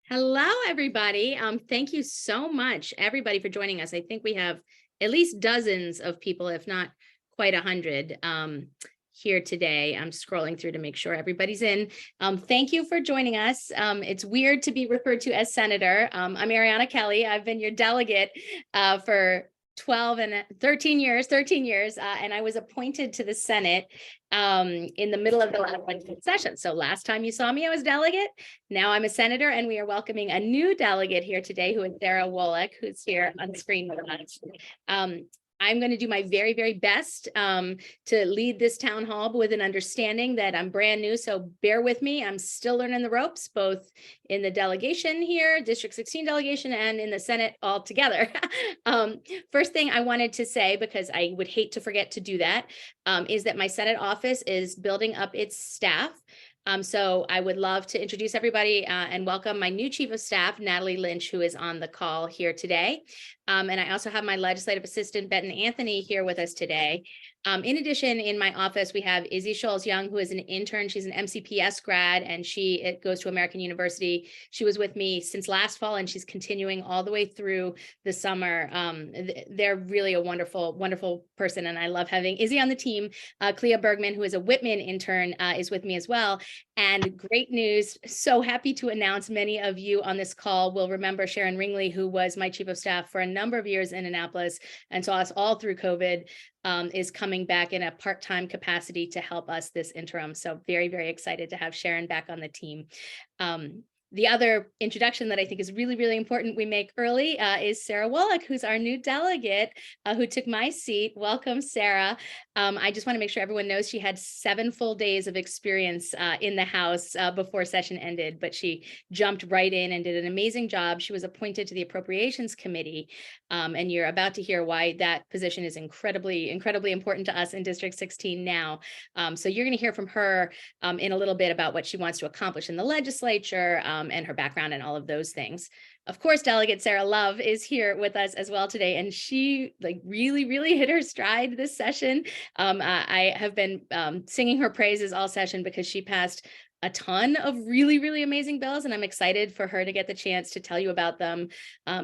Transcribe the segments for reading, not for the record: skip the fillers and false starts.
Hello, everybody. Thank you so much, everybody, for joining us. I think we have at least dozens of people, if not quite 100, here today. I'm scrolling through to make sure everybody's in. Thank you for joining us. It's weird to be referred to as senator. I'm Ariana Kelly. I've been your delegate for 12 and 13 years, and I was appointed to the Senate in the middle of the last session. So last time you saw me, I was delegate. Now I'm a senator, and we are welcoming a new delegate here today, who is Sarah Wallach, who's here on screen with us. I'm going to do my very, very best to lead this town hall with an understanding that I'm brand new, so bear with me. I'm still learning the ropes, both in the delegation here, District 16 delegation, and in the Senate altogether. First thing I wanted to say, because I would hate to forget to do that, is that my Senate office is building up its staff. So I would love to introduce everybody and welcome my new Chief of Staff, Natalie Lynch, who is on the call here today. And I also have my legislative assistant, Benton Anthony, here with us today. In addition, in my office, we have Izzy Scholes-Young, who is an intern. She's an MCPS grad, and she goes to American University. She was with me since last fall, and she's continuing all the way through the summer. They're really a wonderful, wonderful person, and I love having Izzy on the team. Clea Bergman, who is a Whitman intern, is with me as well. And great news, so happy to announce many of you on this call will remember Sharon Ringley, who was my Chief of Staff for a number of years in Annapolis and saw us all through COVID, is coming back in a part-time capacity to help us this interim. So very, very excited to have Sharon back on the team. The other introduction that I think is really, really important we make early is Sarah Wallach, who's our new delegate, who took my seat. Welcome, Sarah. I just want to make sure everyone knows she had 7 full days of experience in the House before session ended, but she jumped right in and did an amazing job. She was appointed to the Appropriations Committee, and you're about to hear why that position is incredibly, incredibly important to us in District 16 now. So you're going to hear from her in a little bit about what she wants to accomplish in the legislature, and her background and all of those things. Of course, Delegate Sarah Love is here with us as well today, and she really, really hit her stride this session. I have been singing her praises all session because she passed a ton of really, really amazing bills, and I'm excited for her to get the chance to tell you about them.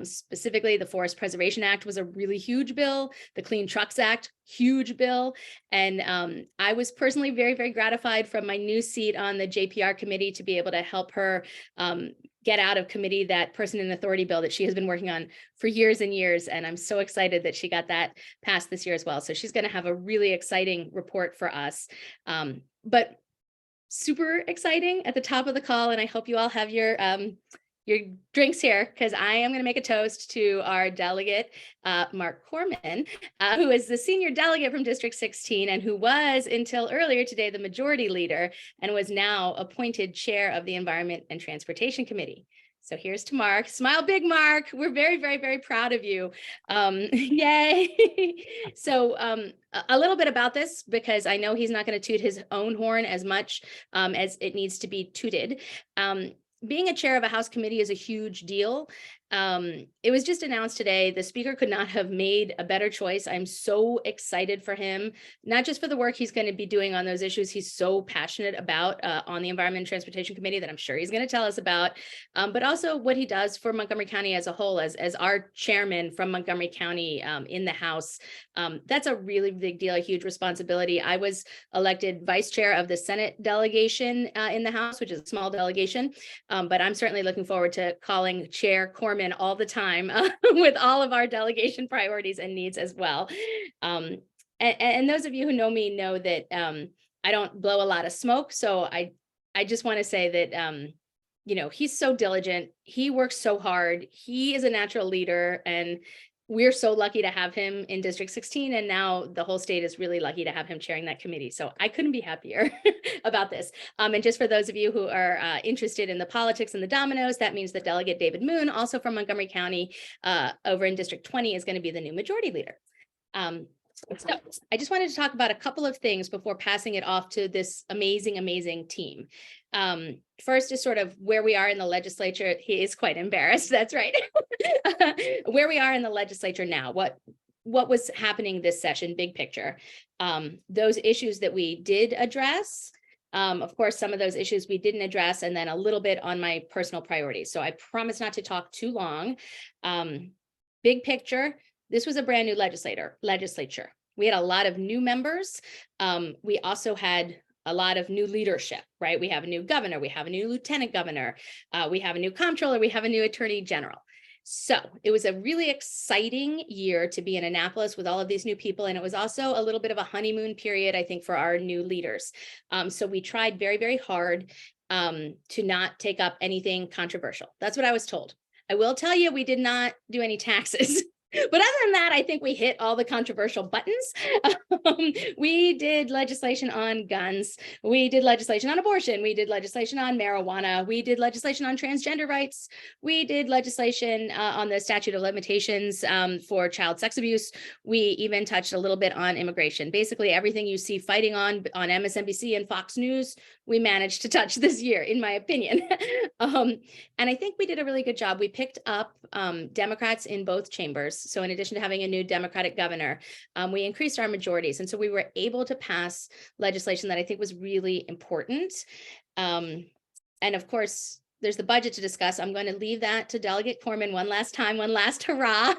Specifically, the Forest Preservation Act was a really huge bill. The Clean Trucks Act, huge bill. And I was personally very, very gratified from my new seat on the JPR committee to be able to help her get out of committee that person in authority bill that she has been working on for years and years. And I'm so excited that she got that passed this year as well. So she's going to have a really exciting report for us. But super exciting at the top of the call, and I hope you all have your drinks here, because I am going to make a toast to our delegate, Mark Corman, who is the senior delegate from District 16 and who was until earlier today the majority leader and was now appointed chair of the Environment and Transportation Committee. So here's to Mark. Smile big, Mark. We're very, very, very proud of you. Yay. So a little bit about this, because I know he's not going to toot his own horn as much as it needs to be tooted. Being a chair of a House committee is a huge deal. It was just announced today. The speaker could not have made a better choice. I'm so excited for him, not just for the work he's going to be doing on those issues he's so passionate about on the Environment and Transportation Committee that I'm sure he's going to tell us about, but also what he does for Montgomery County as a whole, as our chairman from Montgomery County in the House. That's a really big deal, a huge responsibility. I was elected vice chair of the Senate delegation in the House, which is a small delegation, but I'm certainly looking forward to calling Chair Corman all the time with all of our delegation priorities and needs as well. And those of you who know me know that I don't blow a lot of smoke. So I just want to say that, you know, he's so diligent. He works so hard. He is a natural leader, and we're so lucky to have him in District 16, and now the whole state is really lucky to have him chairing that committee. So I couldn't be happier about this. And just for those of you who are interested in the politics and the dominoes, that means that Delegate David Moon, also from Montgomery County, over in District 20, is going to be the new majority leader. So I just wanted to talk about a couple of things before passing it off to this amazing, amazing team. First is sort of where we are in the legislature. He is quite embarrassed. That's right. Where we are in the legislature now, what was happening this session, big picture. Those issues that we did address, Of course, some of those issues we didn't address, and then a little bit on my personal priorities. So I promise not to talk too long. Big picture, this was a brand new legislature. We had a lot of new members. We also had a lot of new leadership, right? We have a new governor, we have a new lieutenant governor, we have a new comptroller, we have a new attorney general. So it was a really exciting year to be in Annapolis with all of these new people. And it was also a little bit of a honeymoon period, I think, for our new leaders. So we tried very, very hard to not take up anything controversial. That's what I was told. I will tell you, we did not do any taxes. But other than that, I think we hit all the controversial buttons. We did legislation on guns. We did legislation on abortion. We did legislation on marijuana. We did legislation on transgender rights. We did legislation on the statute of limitations for child sex abuse. We even touched a little bit on immigration. Basically, everything you see fighting on MSNBC and Fox News, we managed to touch this year, in my opinion. And I think we did a really good job. We picked up Democrats in both chambers. So in addition to having a new Democratic governor, we increased our majorities. And so we were able to pass legislation that I think was really important. And of course, there's the budget to discuss. I'm going to leave that to Delegate Corman one last time, one last hurrah.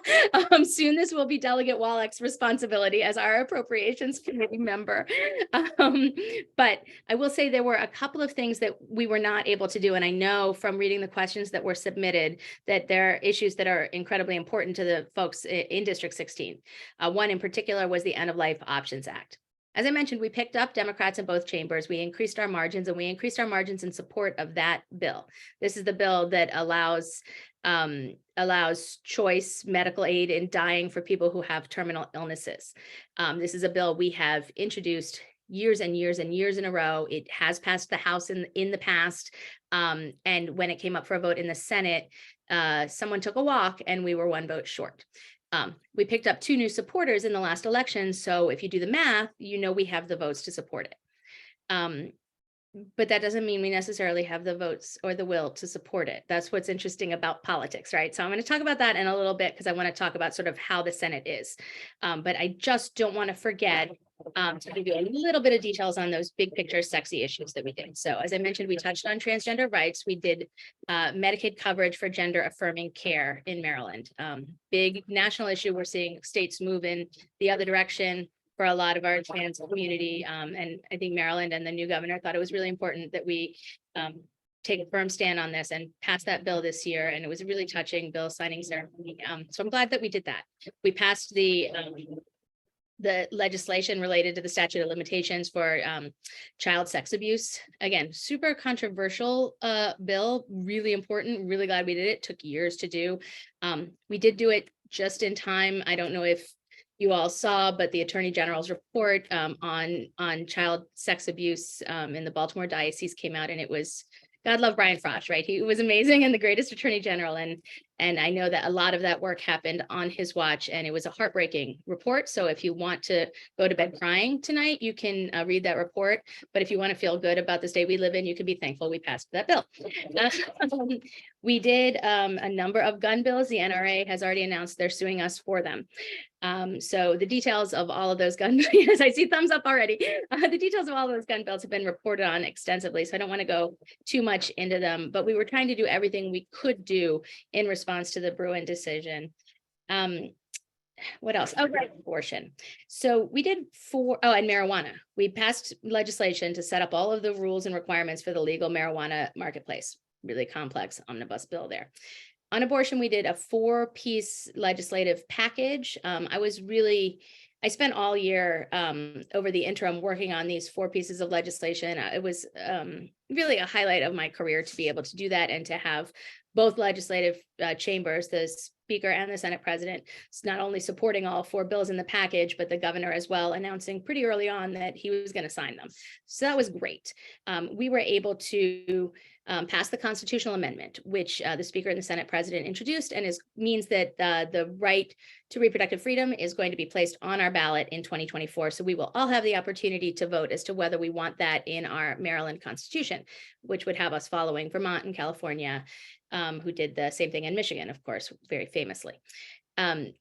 Soon this will be Delegate Wallach's responsibility as our Appropriations Committee member. But I will say there were a couple of things that we were not able to do. And I know from reading the questions that were submitted that there are issues that are incredibly important to the folks in District 16. One in particular was the End of Life Options Act. As I mentioned, we picked up Democrats in both chambers. We increased our margins, and we increased our margins in support of that bill. This is the bill that allows choice medical aid in dying for people who have terminal illnesses. This is a bill we have introduced years and years and years in a row. It has passed the House in the past. And when it came up for a vote in the Senate, someone took a walk and we were one vote short. We picked up 2 new supporters in the last election. So if you do the math, you know we have the votes to support it. But that doesn't mean we necessarily have the votes or the will to support it. That's what's interesting about politics, right? So I'm going to talk about that in a little bit because I want to talk about sort of how the Senate is. But I just don't want to forget to give you a little bit of details on those big picture sexy issues that we did. So as I mentioned, we touched on transgender rights. We did Medicaid coverage for gender affirming care in Maryland. Big national issue. We're seeing states move in the other direction for a lot of our trans community. And I think Maryland and the new governor thought it was really important that we take a firm stand on this and pass that bill this year. And it was a really touching bill signing ceremony. So I'm glad that we did that. We passed the legislation related to the statute of limitations for child sex abuse. Again, super controversial bill, really important, really glad we did it. Took years to do. We did do it just in time. I don't know if you all saw, but the Attorney General's report on child sex abuse in the Baltimore diocese came out, and it was, God love Brian Frosh, right? He was amazing and the greatest Attorney General. And I know that a lot of that work happened on his watch, and it was a heartbreaking report. So if you want to go to bed crying tonight, you can read that report. But if you want to feel good about the state we live in, you can be thankful we passed that bill. We did a number of gun bills. The NRA has already announced they're suing us for them. So the details of all of those gun, yes, I see thumbs up already. The details of all of those gun bills have been reported on extensively, so I don't want to go too much into them, but we were trying to do everything we could do in response to the Bruin decision. What else? Oh, right, abortion. So we did and marijuana. We passed legislation to set up all of the rules and requirements for the legal marijuana marketplace. Really complex omnibus bill there. On abortion, we did a 4-piece legislative package. I spent all year over the interim working on these 4 pieces of legislation. It was really a highlight of my career to be able to do that and to have both legislative chambers, the Speaker and the Senate President, not only supporting all 4 bills in the package, but the governor as well, announcing pretty early on that he was going to sign them. So that was great. We were able to pass the constitutional amendment, which the Speaker and the Senate President introduced, and means that the right to reproductive freedom is going to be placed on our ballot in 2024. So we will all have the opportunity to vote as to whether we want that in our Maryland Constitution, which would have us following Vermont and California, who did the same thing in Michigan, of course, very famously.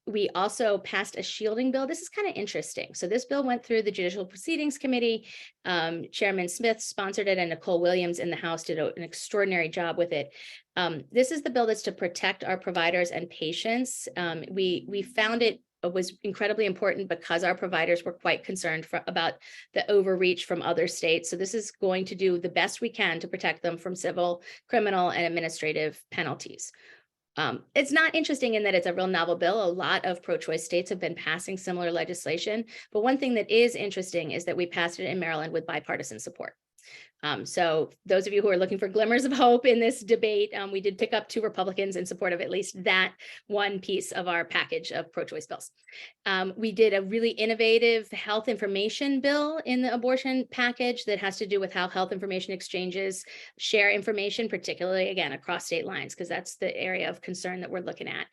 We also passed a shielding bill. This is kind of interesting. So this bill went through the Judicial Proceedings Committee. Chairman Smith sponsored it, and Nicole Williams in the House did an extraordinary job with it. This is the bill that's to protect our providers and patients. We found it was incredibly important because our providers were quite concerned about the overreach from other states. So this is going to do the best we can to protect them from civil, criminal, and administrative penalties. It's not interesting in that it's a real novel bill. A lot of pro-choice states have been passing similar legislation, but one thing that is interesting is that we passed it in Maryland with bipartisan support. So those of you who are looking for glimmers of hope in this debate, we did pick up 2 Republicans in support of at least that one piece of our package of pro-choice bills. We did a really innovative health information bill in the abortion package that has to do with how health information exchanges share information, particularly, again, across state lines, because that's the area of concern that we're looking at.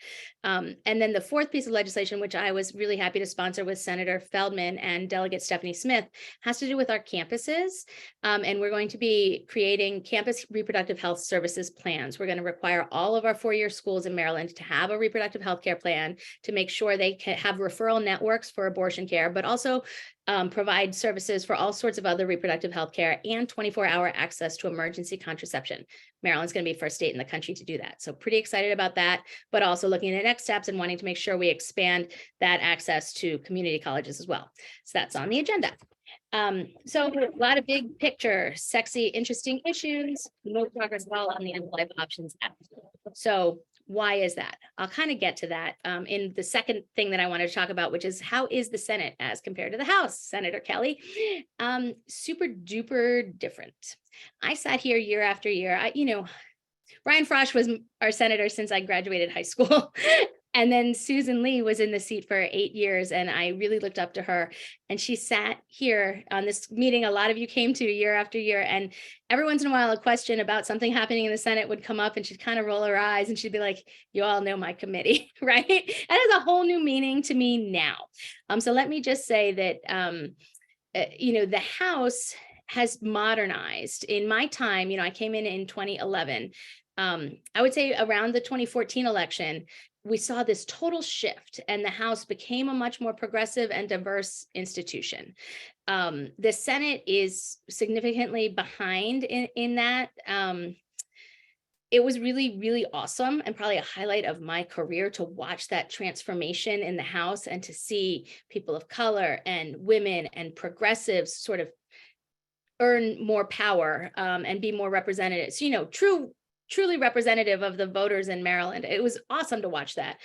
And then the 4th piece of legislation, which I was really happy to sponsor with Senator Feldman and Delegate Stephanie Smith, has to do with our campuses. And we're going to be creating campus reproductive health services plans. We're going to require all of our 4-year schools in Maryland to have a reproductive health care plan to make sure they can have referral networks for abortion care, but also provide services for all sorts of other reproductive health care and 24-hour access to emergency contraception. Maryland's going to be first state in the country to do that. So pretty excited about that, but also looking at next steps and wanting to make sure we expand that access to community colleges as well. So that's on the agenda. So a lot of big picture, sexy, interesting issues, no progress at all on the End-of-Life Options Act. So why is that? I'll kind of get to that in the second thing that I wanted to talk about, which is how is the Senate as compared to the House, Senator Kelly? Super duper different. I sat here year after year. Brian Frosch was our senator since I graduated high school. And then Susan Lee was in the seat for 8 years, and I really looked up to her. And she sat here on this meeting a lot of you came to year after year, and every once in a while a question about something happening in the Senate would come up, and she'd kind of roll her eyes and she'd be like, you all know my committee, right? That has a whole new meaning to me now. So let me just say that, the House has modernized. In my time, I came in 2011. I would say around the 2014 election, we saw this total shift, and the House became a much more progressive and diverse institution. The Senate is significantly behind in that. It was really, really awesome and probably a highlight of my career to watch that transformation in the House and to see people of color and women and progressives sort of earn more power and be more represented. So, truly representative of the voters in Maryland. It was awesome to watch that.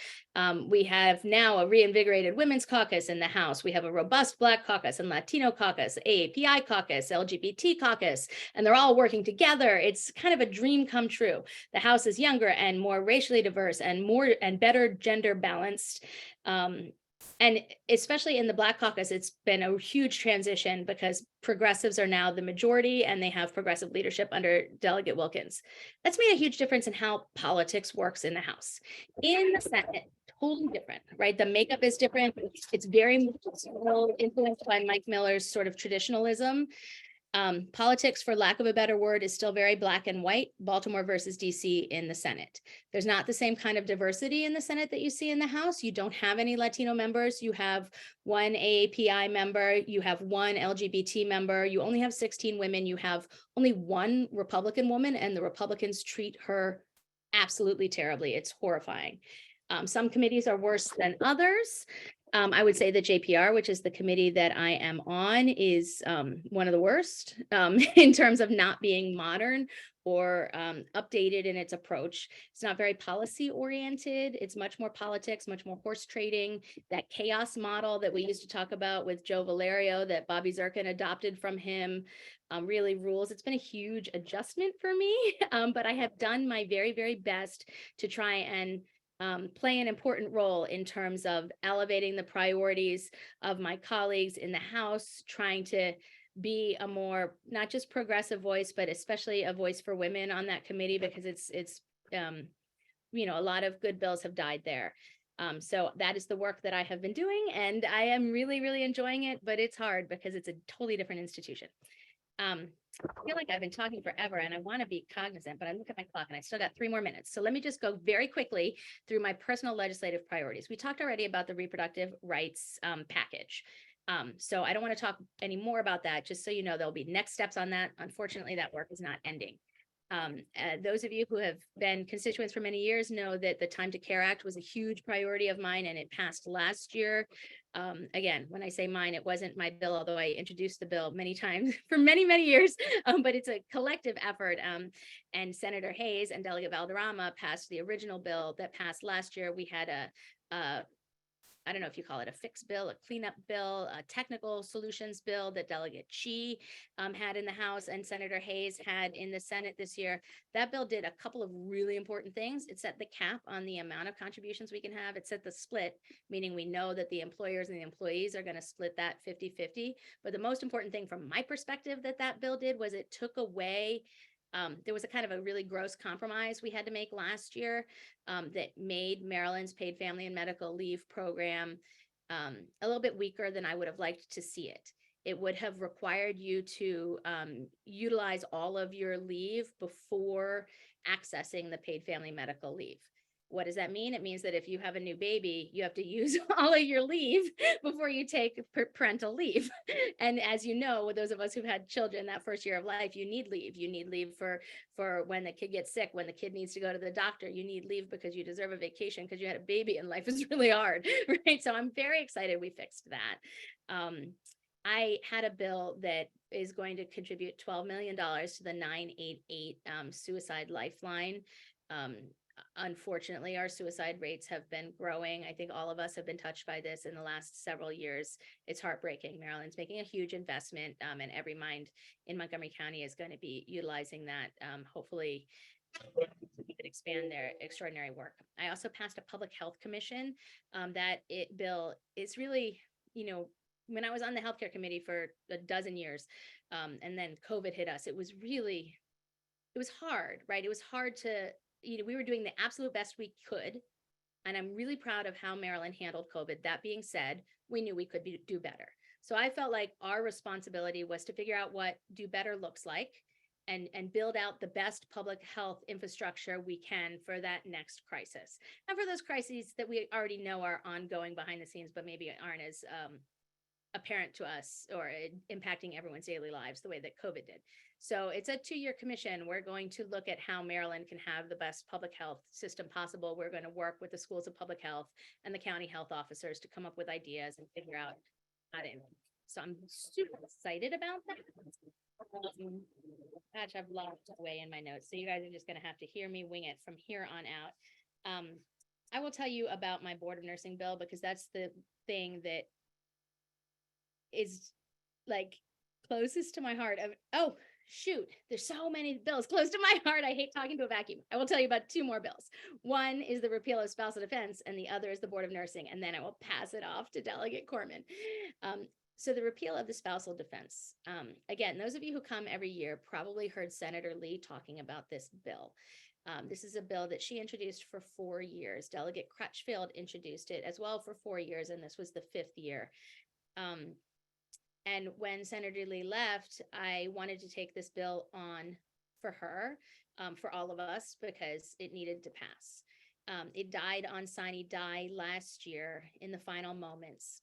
We have now a reinvigorated women's caucus in the House. We have a robust Black caucus and Latino caucus, AAPI caucus, LGBT caucus, and they're all working together. It's kind of a dream come true. The House is younger and more racially diverse and better gender balanced. And especially in the Black caucus, it's been a huge transition because progressives are now the majority and they have progressive leadership under Delegate Wilkins. That's made a huge difference in how politics works in the House. In the Senate, totally different, right? The makeup is different. It's very influenced by Mike Miller's sort of traditionalism. Politics, for lack of a better word, is still very black and white, Baltimore versus DC in the Senate. There's not the same kind of diversity in the Senate that you see in the House. You don't have any Latino members. You have one AAPI member. You have one LGBT member. You only have 16 women. You have only one Republican woman, and the Republicans treat her absolutely terribly. It's horrifying. Some committees are worse than others. I would say the JPR, which is the committee that I am on, is one of the worst in terms of not being modern or updated in its approach. It's not very policy oriented. It's much more politics, much more horse trading. That chaos model that we used to talk about with Joe Valerio that Bobby Zirkin adopted from him really rules. It's been a huge adjustment for me, but I have done my very, very best to try and play an important role in terms of elevating the priorities of my colleagues in the House, trying to be a more, not just progressive voice, but especially a voice for women on that committee, because it's a lot of good bills have died there. So that is the work that I have been doing, and I am really, really enjoying it, but it's hard because it's a totally different institution. I feel like I've been talking forever and I want to be cognizant, but I look at my clock and I still got 3 more minutes. So let me just go very quickly through my personal legislative priorities. We talked already about the reproductive rights package. So I don't want to talk any more about that. Just so you know, there'll be next steps on that. Unfortunately, that work is not ending. Those of you who have been constituents for many years know that the Time to Care Act was a huge priority of mine and it passed last year. Again, when I say mine, it wasn't my bill, although I introduced the bill many times for many, many years, but it's a collective effort. And Senator Hayes and Delegate Valderrama passed the original bill that passed last year. We had a I don't know if you call it a fix bill, a cleanup bill, a technical solutions bill that Delegate Chi had in the House and Senator Hayes had in the Senate this year. That bill did a couple of really important things. It set the cap on the amount of contributions we can have. It set the split, meaning we know that the employers and the employees are going to split that 50-50. But the most important thing from my perspective that bill did was it took away there was a kind of a really gross compromise we had to make last year that made Maryland's paid family and medical leave program a little bit weaker than I would have liked to see it. It would have required you to utilize all of your leave before accessing the paid family medical leave. What does that mean? It means that if you have a new baby, you have to use all of your leave before you take parental leave. And as you know, with those of us who've had children that first year of life, you need leave. You need leave for when the kid gets sick, when the kid needs to go to the doctor. You need leave because you deserve a vacation because you had a baby and life is really hard, right? So I'm very excited we fixed that. I had a bill that is going to contribute $12 million to the 988 suicide lifeline. Unfortunately, our suicide rates have been growing. I think all of us have been touched by this in the last several years. It's heartbreaking. Maryland's making a huge investment, and every mind in Montgomery County is going to be utilizing that. Hopefully, we could expand their extraordinary work. I also passed a public health commission. That bill is really, when I was on the healthcare committee for a dozen years, and then COVID hit us, it was hard, right? It was hard to we were doing the absolute best we could. And I'm really proud of how Maryland handled COVID. That being said, we knew we could do better. So I felt like our responsibility was to figure out what do better looks like and build out the best public health infrastructure we can for that next crisis. And for those crises that we already know are ongoing behind the scenes, but maybe aren't as apparent to us or impacting everyone's daily lives the way that COVID did. So it's a 2-year commission. We're going to look at how Maryland can have the best public health system possible. We're going to work with the schools of public health and the county health officers to come up with ideas and figure out how to. So I'm super excited about that. Gosh, I've lost away in my notes. So you guys are just going to have to hear me wing it from here on out. I will tell you about my board of nursing bill because that's the thing that is like closest to my heart. Oh, shoot, there's so many bills close to my heart. I hate talking to a vacuum. I will tell you about 2 more bills. One is the repeal of spousal defense, and the other is the Board of Nursing, and then I will pass it off to Delegate Corman. So the repeal of the spousal defense. Again, those of you who come every year probably heard Senator Lee talking about this bill. This is a bill that she introduced for 4 years. Delegate Crutchfield introduced it as well for 4 years, and this was the 5th year. And when Senator Lee left, I wanted to take this bill on for her, for all of us, because it needed to pass. It died on sine die last year in the final moments.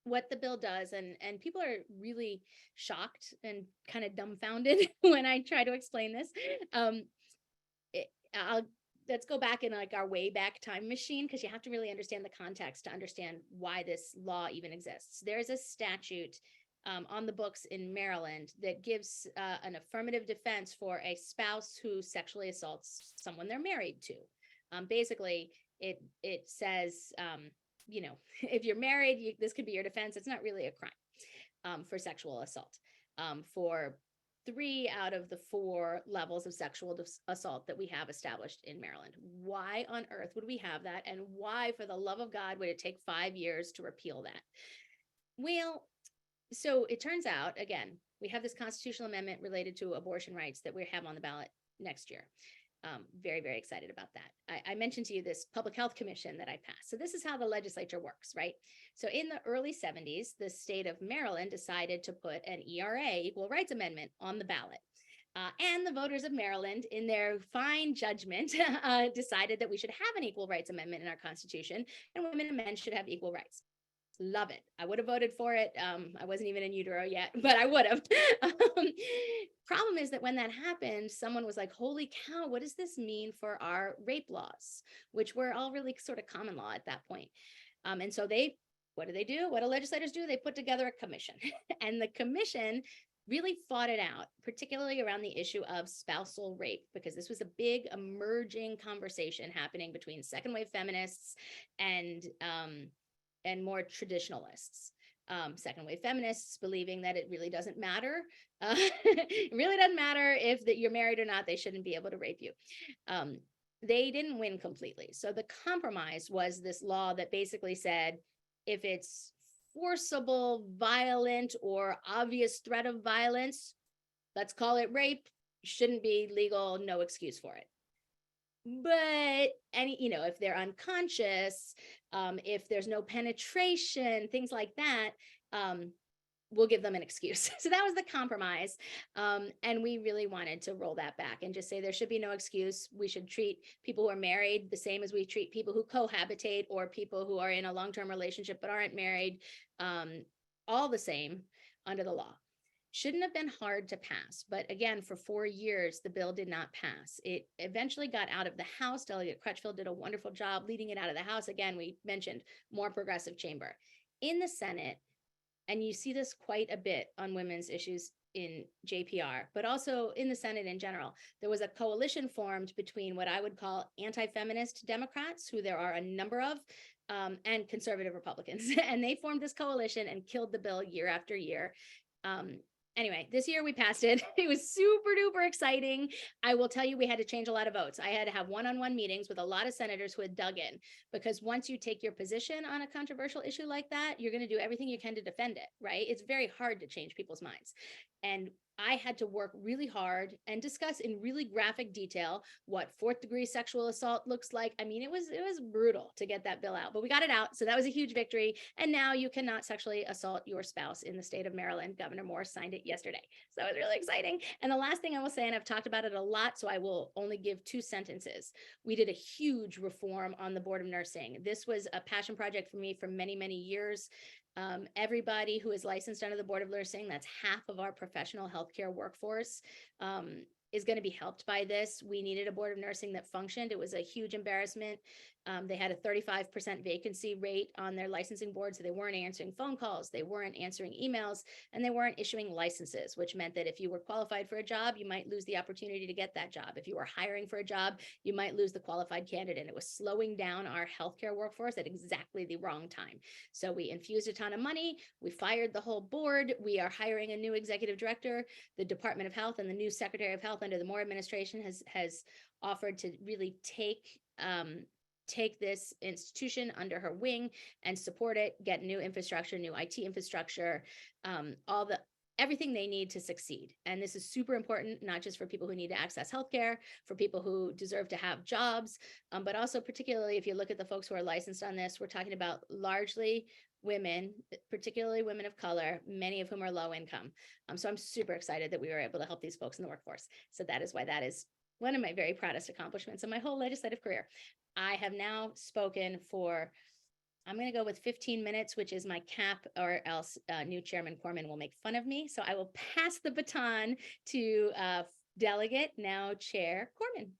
What the bill does, and people are really shocked and kind of dumbfounded when I try to explain this. Let's go back in like our way back time machine, because you have to really understand the context to understand why this law even exists. There's a statute on the books in Maryland that gives an affirmative defense for a spouse who sexually assaults someone they're married to. Basically, it says, if you're married, this could be your defense. It's not really a crime for sexual assault. For 3 out of the 4 levels of sexual assault that we have established in Maryland. Why on earth would we have that? And why, for the love of God, would it take 5 years to repeal that? Well, so it turns out, again, we have this constitutional amendment related to abortion rights that we have on the ballot next year. Very, very excited about that. I mentioned to you this public health commission that I passed. So this is how the legislature works, right? So in the early 70s, the state of Maryland decided to put an ERA, Equal Rights Amendment, on the ballot. And the voters of Maryland, in their fine judgment, decided that we should have an Equal Rights Amendment in our Constitution, and women and men should have equal rights. Love it. I would have voted for it. I wasn't even in utero yet, but I would have. Problem is that when that happened, someone was like, holy cow, what does this mean for our rape laws, which were all really sort of common law at that point. And so what do? What do legislators do? They put together a commission. And the commission really fought it out, particularly around the issue of spousal rape, because this was a big emerging conversation happening between second wave feminists and more traditionalists. Second wave feminists believing that it really doesn't matter. It really doesn't matter if that you're married or not, they shouldn't be able to rape you. They didn't win completely. So the compromise was this law that basically said, if it's forcible, violent, or obvious threat of violence, let's call it rape, shouldn't be legal, no excuse for it. But if they're unconscious, if there's no penetration, things like that, we'll give them an excuse. So that was the compromise. And we really wanted to roll that back and just say there should be no excuse. We should treat people who are married the same as we treat people who cohabitate or people who are in a long-term relationship but aren't married, all the same under the law. Shouldn't have been hard to pass. But again, for 4 years, the bill did not pass. It eventually got out of the House. Delegate Crutchfield did a wonderful job leading it out of the House. Again, we mentioned more progressive chamber. In the Senate, and you see this quite a bit on women's issues in JPR, but also in the Senate in general, there was a coalition formed between what I would call anti-feminist Democrats, who there are a number of, and conservative Republicans. And they formed this coalition and killed the bill year after year. Anyway, this year we passed it. It was super duper exciting. I will tell you, we had to change a lot of votes. I had to have one-on-one meetings with a lot of senators who had dug in, because once you take your position on a controversial issue like that, you're going to do everything you can to defend it, right? It's very hard to change people's minds. And I had to work really hard and discuss in really graphic detail what 4th degree sexual assault looks like. I mean, it was brutal to get that bill out, but we got it out. So that was a huge victory. And now you cannot sexually assault your spouse in the state of Maryland. Governor Moore signed it yesterday. So that was really exciting. And the last thing I will say, and I've talked about it a lot, so I will only give 2 sentences. We did a huge reform on the Board of Nursing. This was a passion project for me for many, many years. Everybody who is licensed under the Board of Nursing, that's half of our professional healthcare workforce, is going to be helped by this. We needed a Board of Nursing that functioned. It was a huge embarrassment. They had a 35% vacancy rate on their licensing board, so they weren't answering phone calls, they weren't answering emails, and they weren't issuing licenses, which meant that if you were qualified for a job, you might lose the opportunity to get that job. If you were hiring for a job, you might lose the qualified candidate. It was slowing down our healthcare workforce at exactly the wrong time. So we infused a ton of money. We fired the whole board. We are hiring a new executive director. The Department of Health and the new Secretary of Health under the Moore administration has offered to really take this institution under her wing and support it, get new infrastructure, new IT infrastructure, everything they need to succeed. And this is super important, not just for people who need to access healthcare, for people who deserve to have jobs, but also particularly if you look at the folks who are licensed on this, we're talking about largely women, particularly women of color, many of whom are low income. So I'm super excited that we were able to help these folks in the workforce. So that is why that is one of my very proudest accomplishments of my whole legislative career. I have now spoken for, I'm going to go with 15 minutes, which is my cap, or else new Chairman Corman will make fun of me. So I will pass the baton to Delegate, now Chair Corman.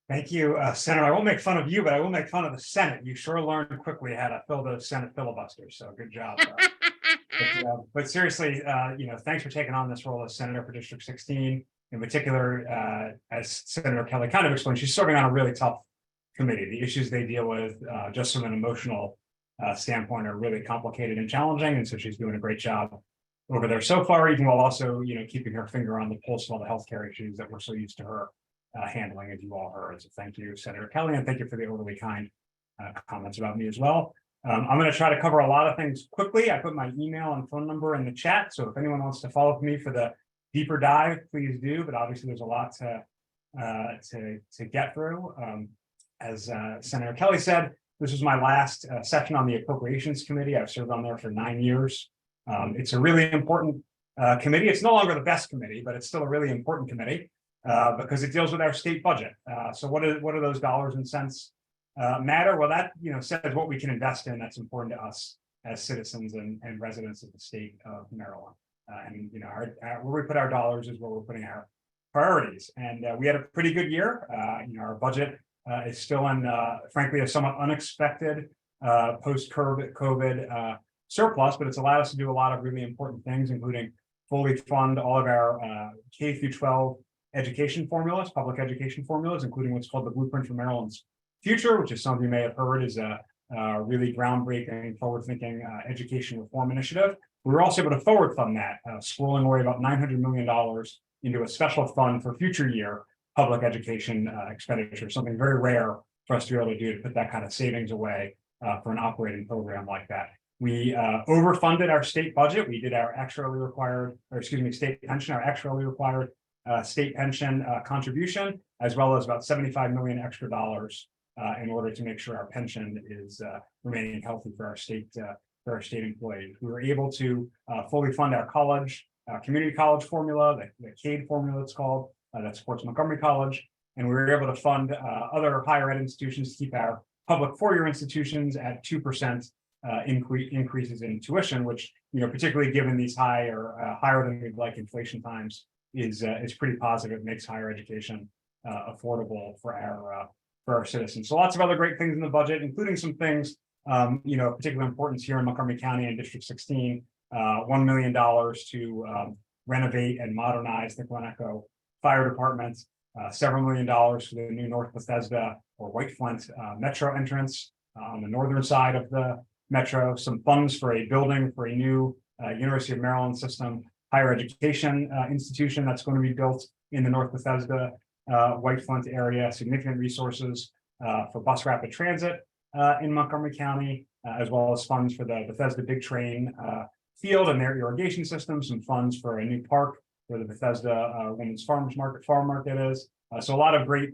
Thank you, Senator. I won't make fun of you, but I will make fun of the Senate. You sure learned quickly how to fill those Senate filibusters. So good job. But seriously, thanks for taking on this role as Senator for District 16. In particular, as Senator Kelly kind of explained, she's serving on a really tough committee. The issues they deal with, just from an emotional standpoint, are really complicated and challenging. And so she's doing a great job over there so far, even while also, keeping her finger on the pulse of all the healthcare issues that we're so used to her handling, as you all heard. So thank you, Senator Kelly, and thank you for the overly kind comments about me as well. I'm going to try to cover a lot of things quickly. I put my email and phone number in the chat, so if anyone wants to follow up with me for the deeper dive, please do. But obviously, there's a lot to to get through. As Senator Kelly said, this was my last session on the Appropriations Committee. I've served on there for 9 years. It's a really important committee. It's no longer the best committee, but it's still a really important committee because it deals with our state budget. So what are those dollars and cents matter? Well, that says what we can invest in that's important to us as citizens and residents of the state of Maryland. Where we put our dollars is where we're putting our priorities. And we had a pretty good year. Our budget is still in, frankly, a somewhat unexpected post-COVID surplus, but it's allowed us to do a lot of really important things, including fully fund all of our K through 12 education formulas, public education formulas, including what's called the Blueprint for Maryland's Future, which is something you may have heard is a really groundbreaking, forward-thinking education reform initiative. We were also able to forward fund that, squirreling away about $900 million into a special fund for future year public education expenditure, something very rare for us to be able to do, to put that kind of savings away for an operating program like that. We overfunded our state budget. We did our actuarially required, state pension, our actuarially required state pension contribution, as well as about $75 million extra dollars in order to make sure our pension is remaining healthy for our state employees. We were able to fully fund our college, community college formula, the CADE formula it's called, that supports Montgomery College. And we were able to fund other higher ed institutions to keep our public four-year institutions at 2% increases in tuition, which, particularly given these higher than we'd like inflation times, is pretty positive. It makes higher education affordable for our citizens. So lots of other great things in the budget, including some things, particular importance here in Montgomery County and District 16, $1 million to renovate and modernize the Glen Echo Fire Department, several $1 million for the new North Bethesda or White Flint Metro entrance on the northern side of the Metro, some funds for a building for a new University of Maryland system higher education institution that's going to be built in the North Bethesda White Flint area, significant resources for bus rapid transit in Montgomery County, as well as funds for the Bethesda Big Train field and their irrigation system, some funds for a new park where the Bethesda Women's Farm Market is. So a lot of great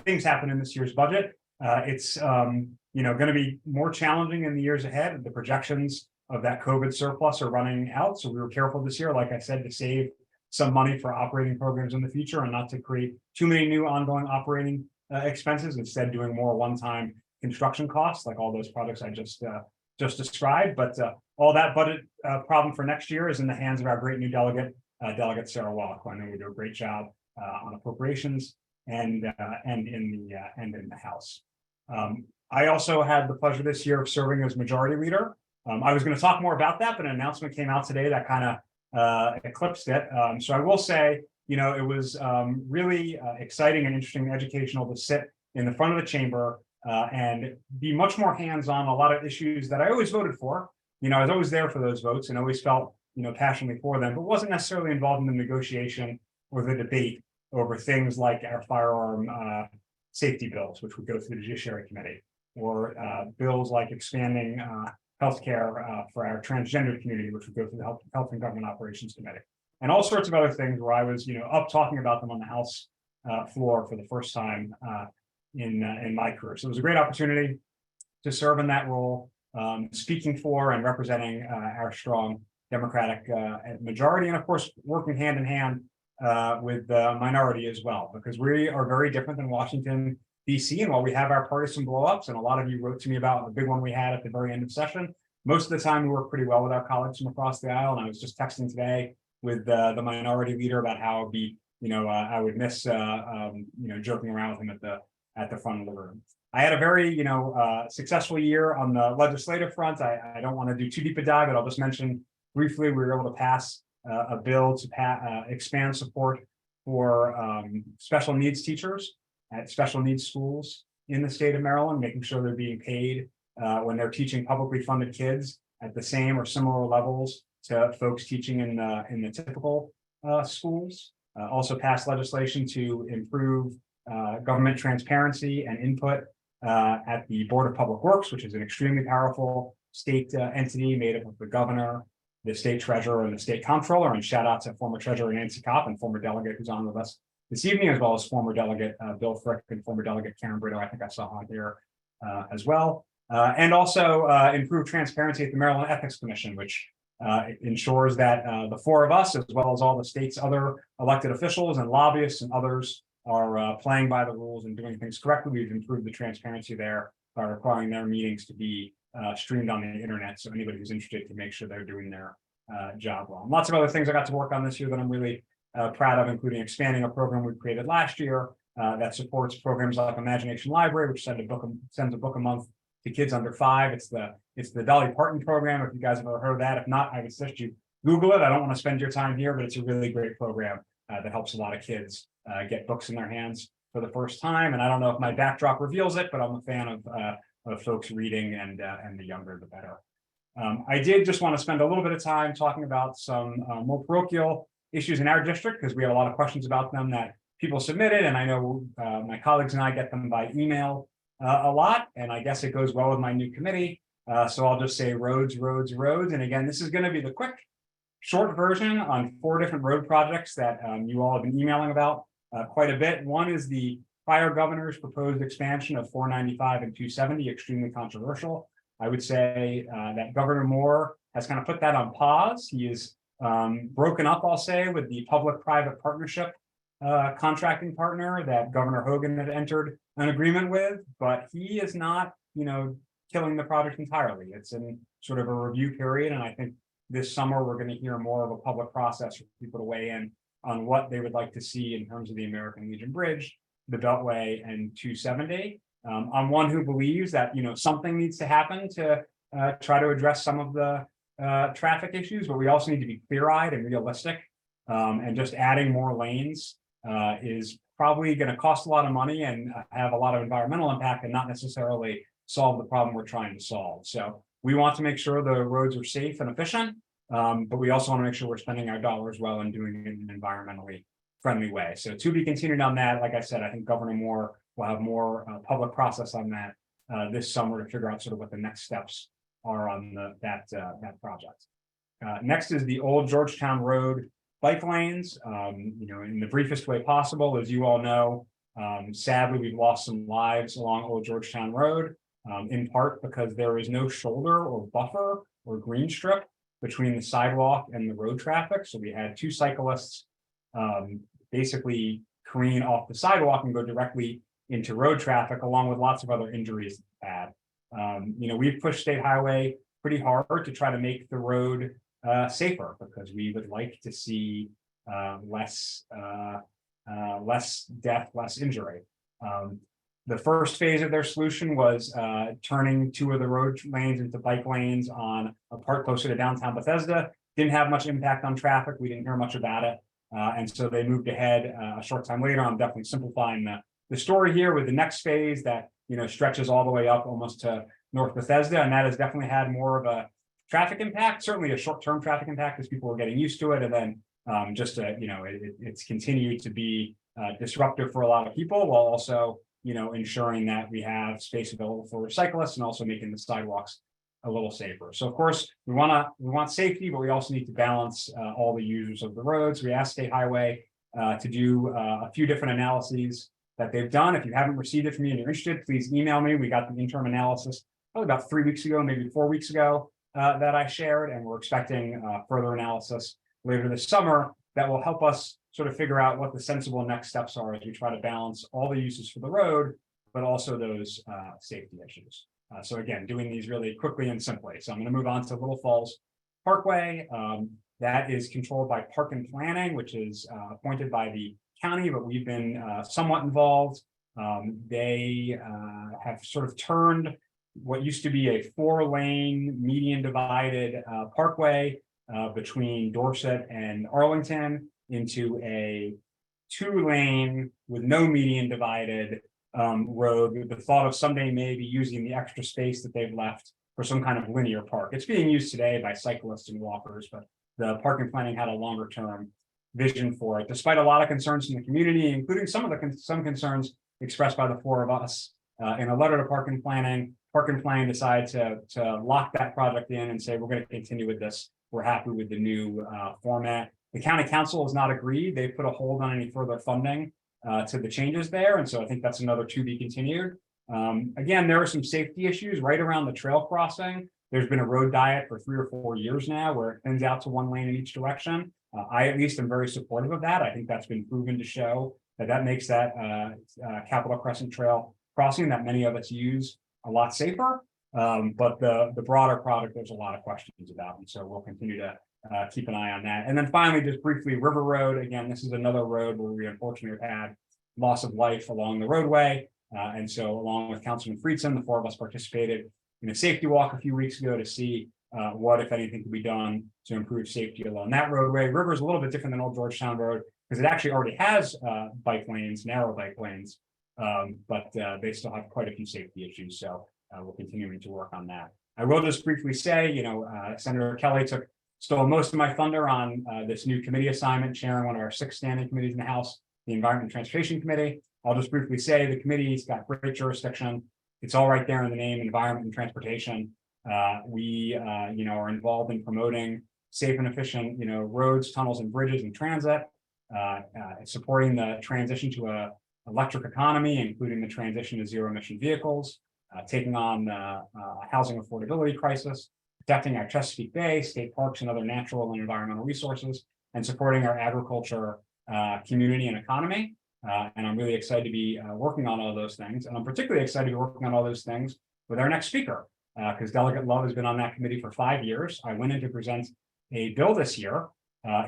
things happen in this year's budget. It's going to be more challenging in the years ahead. The projections of that COVID surplus are running out. So we were careful this year, like I said, to save some money for operating programs in the future and not to create too many new ongoing operating expenses, instead doing more one-time construction costs, like all those projects I just described. But all that budget problem for next year is in the hands of our great new delegate, Sarah Wallach, who I know we do a great job on appropriations and in the House. I also had the pleasure this year of serving as majority leader. I was going to talk more about that, but an announcement came out today that kind of eclipsed it. So I will say, it was really exciting and interesting and educational to sit in the front of the chamber and be much more hands-on a lot of issues that I always voted for. I was always there for those votes and always felt, passionately for them, but wasn't necessarily involved in the negotiation or the debate over things like our firearm safety bills, which would go through the Judiciary Committee, or bills like expanding healthcare for our transgender community, which would go through the Health and Government Operations Committee, and all sorts of other things where I was, up talking about them on the House floor for the first time in my career. So it was a great opportunity to serve in that role, speaking for and representing our strong Democratic majority, and of course, working hand in hand with the minority as well, because we are very different than Washington, D.C. And while we have our partisan blowups, and a lot of you wrote to me about the big one we had at the very end of session, most of the time we work pretty well with our colleagues from across the aisle. And I was just texting today with the minority leader about how it'd be, I would miss, joking around with him at the front of the room. I had a very, successful year on the legislative front. I don't want to do too deep a dive, but I'll just mention briefly, we were able to pass a bill to expand support for special needs teachers at special needs schools in the state of Maryland, making sure they're being paid when they're teaching publicly funded kids at the same or similar levels to folks teaching in the typical schools. Also passed legislation to improve government transparency and input at the Board of Public Works, which is an extremely powerful state entity made up of the governor, the state treasurer, and the state comptroller. And shout out to former treasurer Nancy Kopp and former delegate who's on with us this evening, as well as former delegate Bill Frick and former delegate Karen Brito. I think I saw on here as well. And also improve transparency at the Maryland Ethics Commission, which ensures that the four of us, as well as all the state's other elected officials and lobbyists and others, are playing by the rules and doing things correctly. We've improved the transparency there by requiring their meetings to be streamed on the internet. So anybody who's interested can make sure they're doing their job well. And lots of other things I got to work on this year that I'm really proud of, including expanding a program we created last year that supports programs like Imagination Library, which sends a book a month to kids under 5. It's the Dolly Parton program. If you guys have ever heard of that, if not, I would suggest you Google it. I don't want to spend your time here, but it's a really great program that helps a lot of kids get books in their hands for the first time. And I don't know if my backdrop reveals it, but I'm a fan of folks reading, and the younger the better. I did just want to spend a little bit of time talking about some more parochial issues in our district, because we have a lot of questions about them that people submitted, and I know my colleagues and I get them by email a lot, and I guess it goes well with my new committee. So I'll just say roads, roads, roads. And again, this is going to be the quick, short version on 4 different road projects that you all have been emailing about quite a bit. One is the prior governor's proposed expansion of 495 and 270, extremely controversial. I would say that Governor Moore has kind of put that on pause. He is broken up, I'll say, with the public-private partnership contracting partner that Governor Hogan had entered an agreement with, but he is not, killing the project entirely. It's in sort of a review period, and I think this summer we're going to hear more of a public process for people to weigh in on what they would like to see in terms of the American Legion Bridge, the Beltway, and 270. I'm one who believes that something needs to happen to try to address some of the traffic issues, but we also need to be clear-eyed and realistic. And just adding more lanes is probably going to cost a lot of money and have a lot of environmental impact, and not necessarily solve the problem we're trying to solve. So we want to make sure the roads are safe and efficient, but we also want to make sure we're spending our dollars well and doing it in an environmentally friendly way. So to be continued on that. Like I said, I think Governor Moore will have more public process on that this summer to figure out sort of what the next steps are on that project. Next is the Old Georgetown Road bike lanes, in the briefest way possible. As you all know, sadly, we've lost some lives along Old Georgetown Road, in part because there is no shoulder or buffer or green strip between the sidewalk and the road traffic. So we had 2 cyclists basically careen off the sidewalk and go directly into road traffic, along with lots of other injuries bad. We've pushed State Highway pretty hard to try to make the road safer, because we would like to see less death, less injury. The first phase of their solution was turning 2 of the road lanes into bike lanes on a part closer to downtown Bethesda. Didn't have much impact on traffic. We didn't hear much about it. And so they moved ahead a short time later. I'm definitely simplifying the story here with the next phase that stretches all the way up almost to North Bethesda, and that has definitely had more of a traffic impact, certainly a short-term traffic impact as people are getting used to it, and then it's continued to be disruptive for a lot of people, while also ensuring that we have space available for cyclists and also making the sidewalks a little safer. So of course we want safety, but we also need to balance all the users of the roads. We asked State Highway to do a few different analyses that they've done. If you haven't received it from me and you're interested, please email me. We got the interim analysis probably about 3 weeks ago, maybe 4 weeks ago, that I shared, and we're expecting further analysis later this summer that will help us sort of figure out what the sensible next steps are as we try to balance all the uses for the road, but also those safety issues. So again, doing these really quickly and simply. So I'm going to move on to Little Falls Parkway. That is controlled by Park and Planning, which is appointed by the county, but we've been somewhat involved. They have sort of turned what used to be a 4-lane median divided parkway between Dorset and Arlington into a 2-lane with no median divided road, with the thought of someday maybe using the extra space that they've left for some kind of linear park. It's being used today by cyclists and walkers, but the Park and Planning had a longer term vision for it, despite a lot of concerns from the community, including some concerns expressed by the 4 of us in a letter to Park and Planning. Park and Planning decided to lock that project in and say, we're going to continue with this. We're happy with the new format. The county council has not agreed. They put a hold on any further funding to the changes there. And so I think that's another to be continued. Again, there are some safety issues right around the trail crossing. There's been a road diet for 3 or 4 years now where it thins out to 1 lane in each direction. I at least am very supportive of that. I think that's been proven to show that makes that Capitol Crescent Trail crossing that many of us use a lot safer. But the broader product, there's a lot of questions about. And so we'll continue to keep an eye on that. And then finally, just briefly, River Road. Again, this is another road where we unfortunately have had loss of life along the roadway. And so along with Councilman Friedson, the 4 of us participated in a safety walk a few weeks ago to see what, if anything, could be done to improve safety along that roadway. River is a little bit different than Old Georgetown Road because it actually already has bike lanes, narrow bike lanes, but they still have quite a few safety issues. So we're continuing to work on that. I will just briefly say, Senator Kelly stole most of my thunder on this new committee assignment, chairing one of our 6 standing committees in the House, the Environment and Transportation Committee. I'll just briefly say the committee's got great jurisdiction. It's all right there in the name, Environment and Transportation. We are involved in promoting safe and efficient, roads, tunnels, and bridges and transit, supporting the transition to a electric economy, including the transition to zero-emission vehicles, taking on the housing affordability crisis, protecting our Chesapeake Bay, state parks, and other natural and environmental resources, and supporting our agriculture, community, and economy. And I'm really excited to be working on all those things. And I'm particularly excited to be working on all those things with our next speaker, because Delegate Love has been on that committee for 5 years. I went in to present a bill this year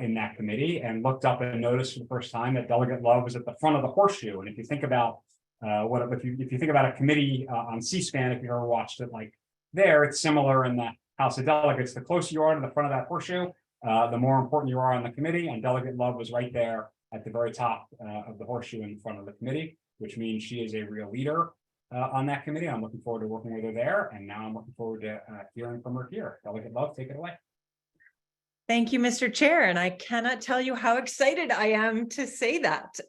in that committee and looked up and noticed for the first time that Delegate Love was at the front of the horseshoe. And if you think about if you think about a committee on C-SPAN, if you ever watched it like there, it's similar in the House of Delegates. The closer you are to the front of that horseshoe, the more important you are on the committee. And Delegate Love was right there at the very top of the horseshoe in front of the committee, which means she is a real leader on that committee. I'm looking forward to working with her there. And now I'm looking forward to hearing from her here. Delegate Love, take it away. Thank you, Mr. Chair. And I cannot tell you how excited I am to say that.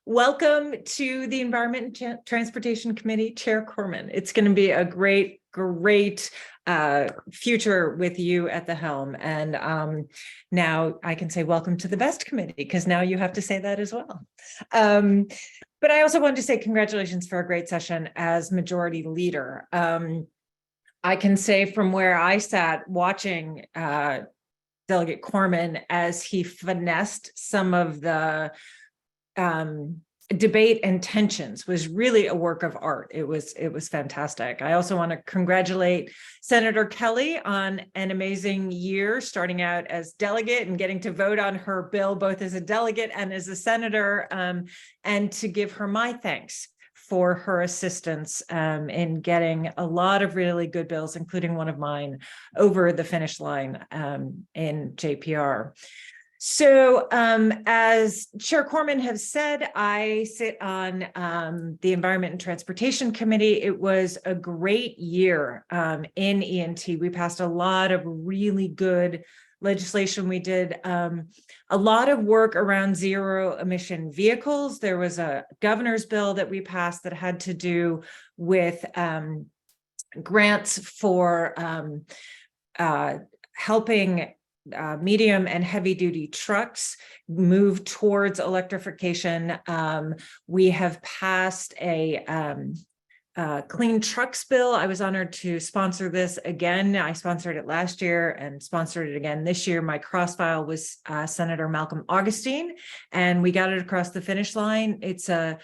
Welcome to the Environment and Transportation Committee, Chair Corman. It's going to be a great future with you at the helm. And now I can say welcome to the best committee, because now you have to say that as well. But I also wanted to say congratulations for a great session as majority leader. I can say from where I sat watching Delegate Corman as he finessed some of the debate and tensions was really a work of art. It was fantastic. I also want to congratulate Senator Kelly on an amazing year, starting out as delegate and getting to vote on her bill, both as a delegate and as a senator, and to give her my thanks for her assistance in getting a lot of really good bills, including one of mine, over the finish line in JPR. So as Chair Corman has said, I sit on the Environment and Transportation Committee. It was a great year in ENT. We passed a lot of really good legislation. We did a lot of work around zero emission vehicles. There was a governor's bill that we passed that had to do with grants for helping medium and heavy duty trucks move towards electrification. We have passed a clean trucks bill. I was honored to sponsor this again. I sponsored it last year and sponsored it again this year. My cross-file was Senator Malcolm Augustine, and we got it across the finish line. It's a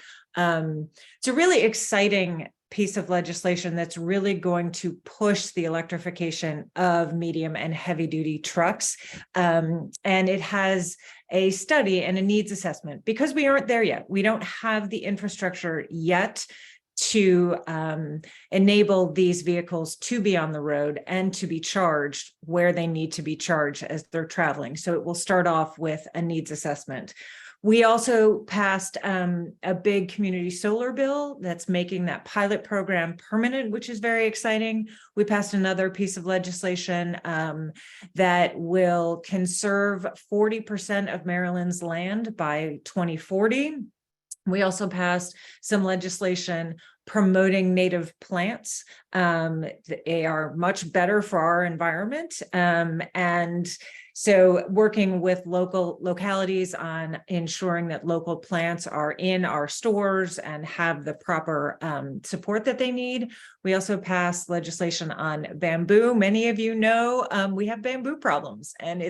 really exciting piece of legislation that's really going to push the electrification of medium and heavy duty trucks. And it has a study and a needs assessment because we aren't there yet. We don't have the infrastructure yet to enable these vehicles to be on the road and to be charged where they need to be charged as they're traveling. So it will start off with a needs assessment. We also passed a big community solar bill that's making that pilot program permanent, which is very exciting. We passed another piece of legislation that will conserve 40% of Maryland's land by 2040. We also passed some legislation promoting native plants. They are much better for our environment. And So working with localities on ensuring that local plants are in our stores and have the proper support that they need. We also passed legislation on bamboo. Many of you know we have bamboo problems, and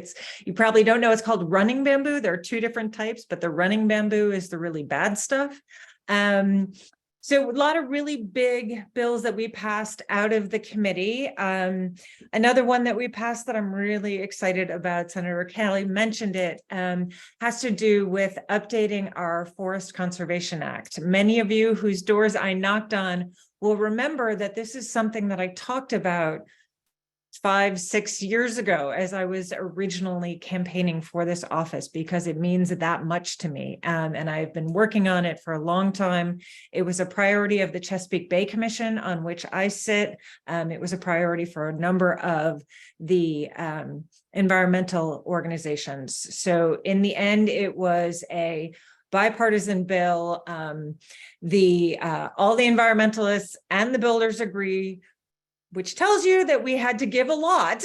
you probably don't know, it's called running bamboo. There are two different types, but the running bamboo is the really bad stuff. So a lot of really big bills that we passed out of the committee. Another one that we passed that I'm really excited about, Senator Kelly mentioned it, has to do with updating our Forest Conservation Act. Many of you whose doors I knocked on will remember that this is something that I talked about 5-6 years ago as I was originally campaigning for this office, because it means that much to me. And I've been working on it for a long time. It was a priority of the Chesapeake Bay Commission, on which I sit. It was a priority for a number of the environmental organizations. So in the end, it was a bipartisan bill. All the environmentalists and the builders agree, which tells you that we had to give a lot,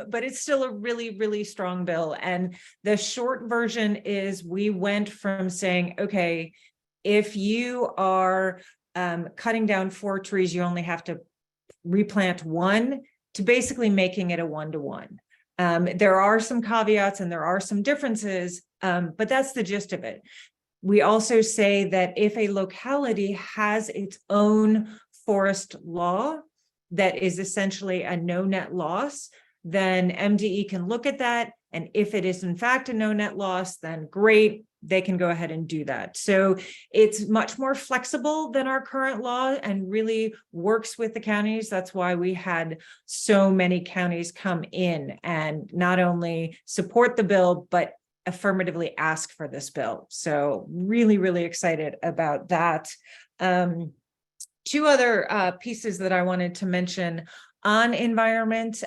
but it's still a really, really strong bill. And the short version is we went from saying, okay, if you are cutting down 4 trees, you only have to replant 1, to basically making it a 1-to-1. There are some caveats and there are some differences, but that's the gist of it. We also say that if a locality has its own forest law that is essentially a no net loss, then MDE can look at that. And if it is in fact a no net loss, then great, they can go ahead and do that. So it's much more flexible than our current law and really works with the counties. That's why we had so many counties come in and not only support the bill, but affirmatively ask for this bill. So really, really excited about that. 2 other pieces that I wanted to mention on environment.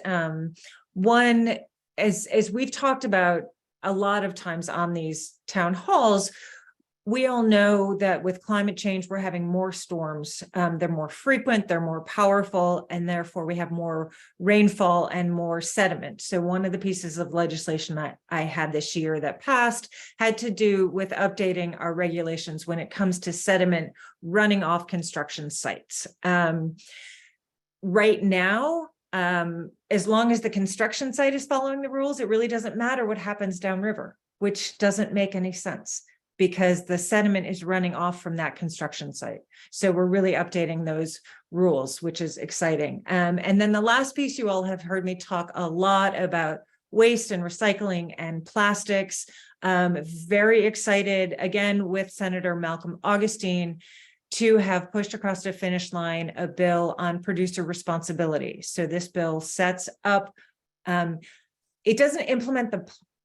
One, as we've talked about a lot of times on these town halls, we all know that with climate change, we're having more storms. They're more frequent, they're more powerful, and therefore we have more rainfall and more sediment. So one of the pieces of legislation that I had this year that passed had to do with updating our regulations when it comes to sediment running off construction sites. Right now, as long as the construction site is following the rules, it really doesn't matter what happens downriver, which doesn't make any sense, because the sediment is running off from that construction site. So we're really updating those rules, which is exciting. And then the last piece, you all have heard me talk a lot about waste and recycling and plastics. Very excited, again, with Senator Malcolm Augustine, to have pushed across the finish line a bill on producer responsibility. So this bill sets up, it doesn't implement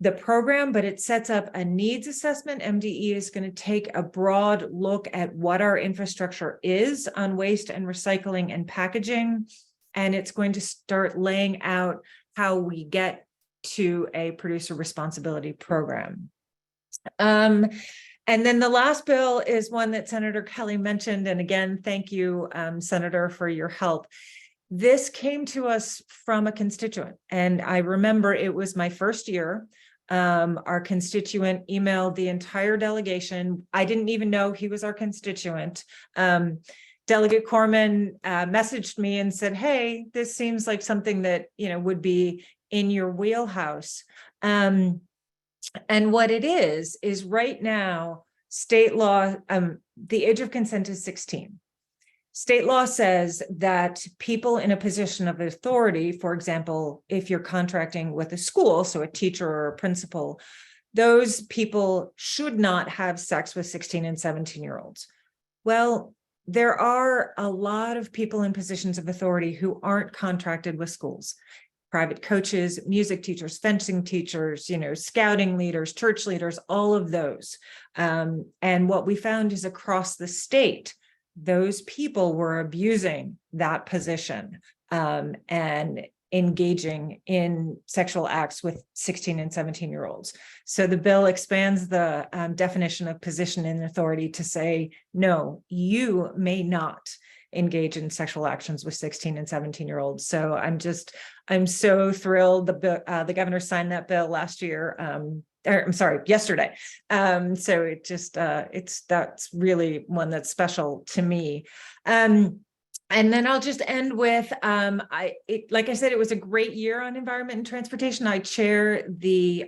the program, but it sets up a needs assessment. MDE is going to take a broad look at what our infrastructure is on waste and recycling and packaging. And it's going to start laying out how we get to a producer responsibility program. And then the last bill is one that Senator Kelly mentioned. And again, thank you, Senator, for your help. This came to us from a constituent. And I remember it was my first year. Our constituent emailed the entire delegation. I didn't even know he was our constituent. Delegate Corman messaged me and said, hey, this seems like something that, would be in your wheelhouse. And what it is right now, state law, the age of consent is 16. State law says that people in a position of authority, for example, if you're contracting with a school, so a teacher or a principal, those people should not have sex with 16 and 17-year-olds. Well, there are a lot of people in positions of authority who aren't contracted with schools. Private coaches, music teachers, fencing teachers, scouting leaders, church leaders, all of those. And what we found is across the state, those people were abusing that position and engaging in sexual acts with 16 and 17-year-olds. So the bill expands the definition of position in authority to say, no, you may not engage in sexual actions with 16 and 17-year-olds. So I'm so thrilled. The governor signed that bill last year. I'm sorry, yesterday. So that's really one that's special to me. And then I'll just end with, like I said, it was a great year on environment and transportation. I chair the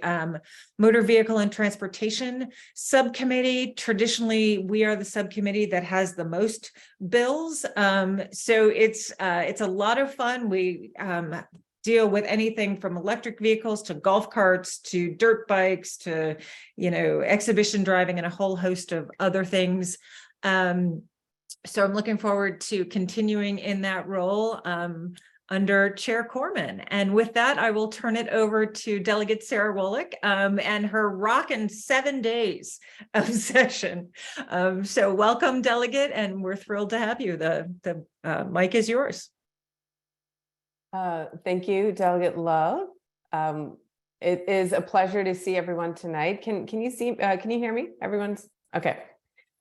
motor vehicle and transportation subcommittee. Traditionally, we are the subcommittee that has the most bills. So it's a lot of fun. We deal with anything from electric vehicles to golf carts to dirt bikes to, exhibition driving and a whole host of other things. So I'm looking forward to continuing in that role under Chair Corman. And with that, I will turn it over to Delegate Sarah Wolick and her rockin' 7 days of session. So welcome, Delegate, and we're thrilled to have you. The mic is yours. Thank you, Delegate Love. It is a pleasure to see everyone tonight. Can you hear me? Everyone's okay.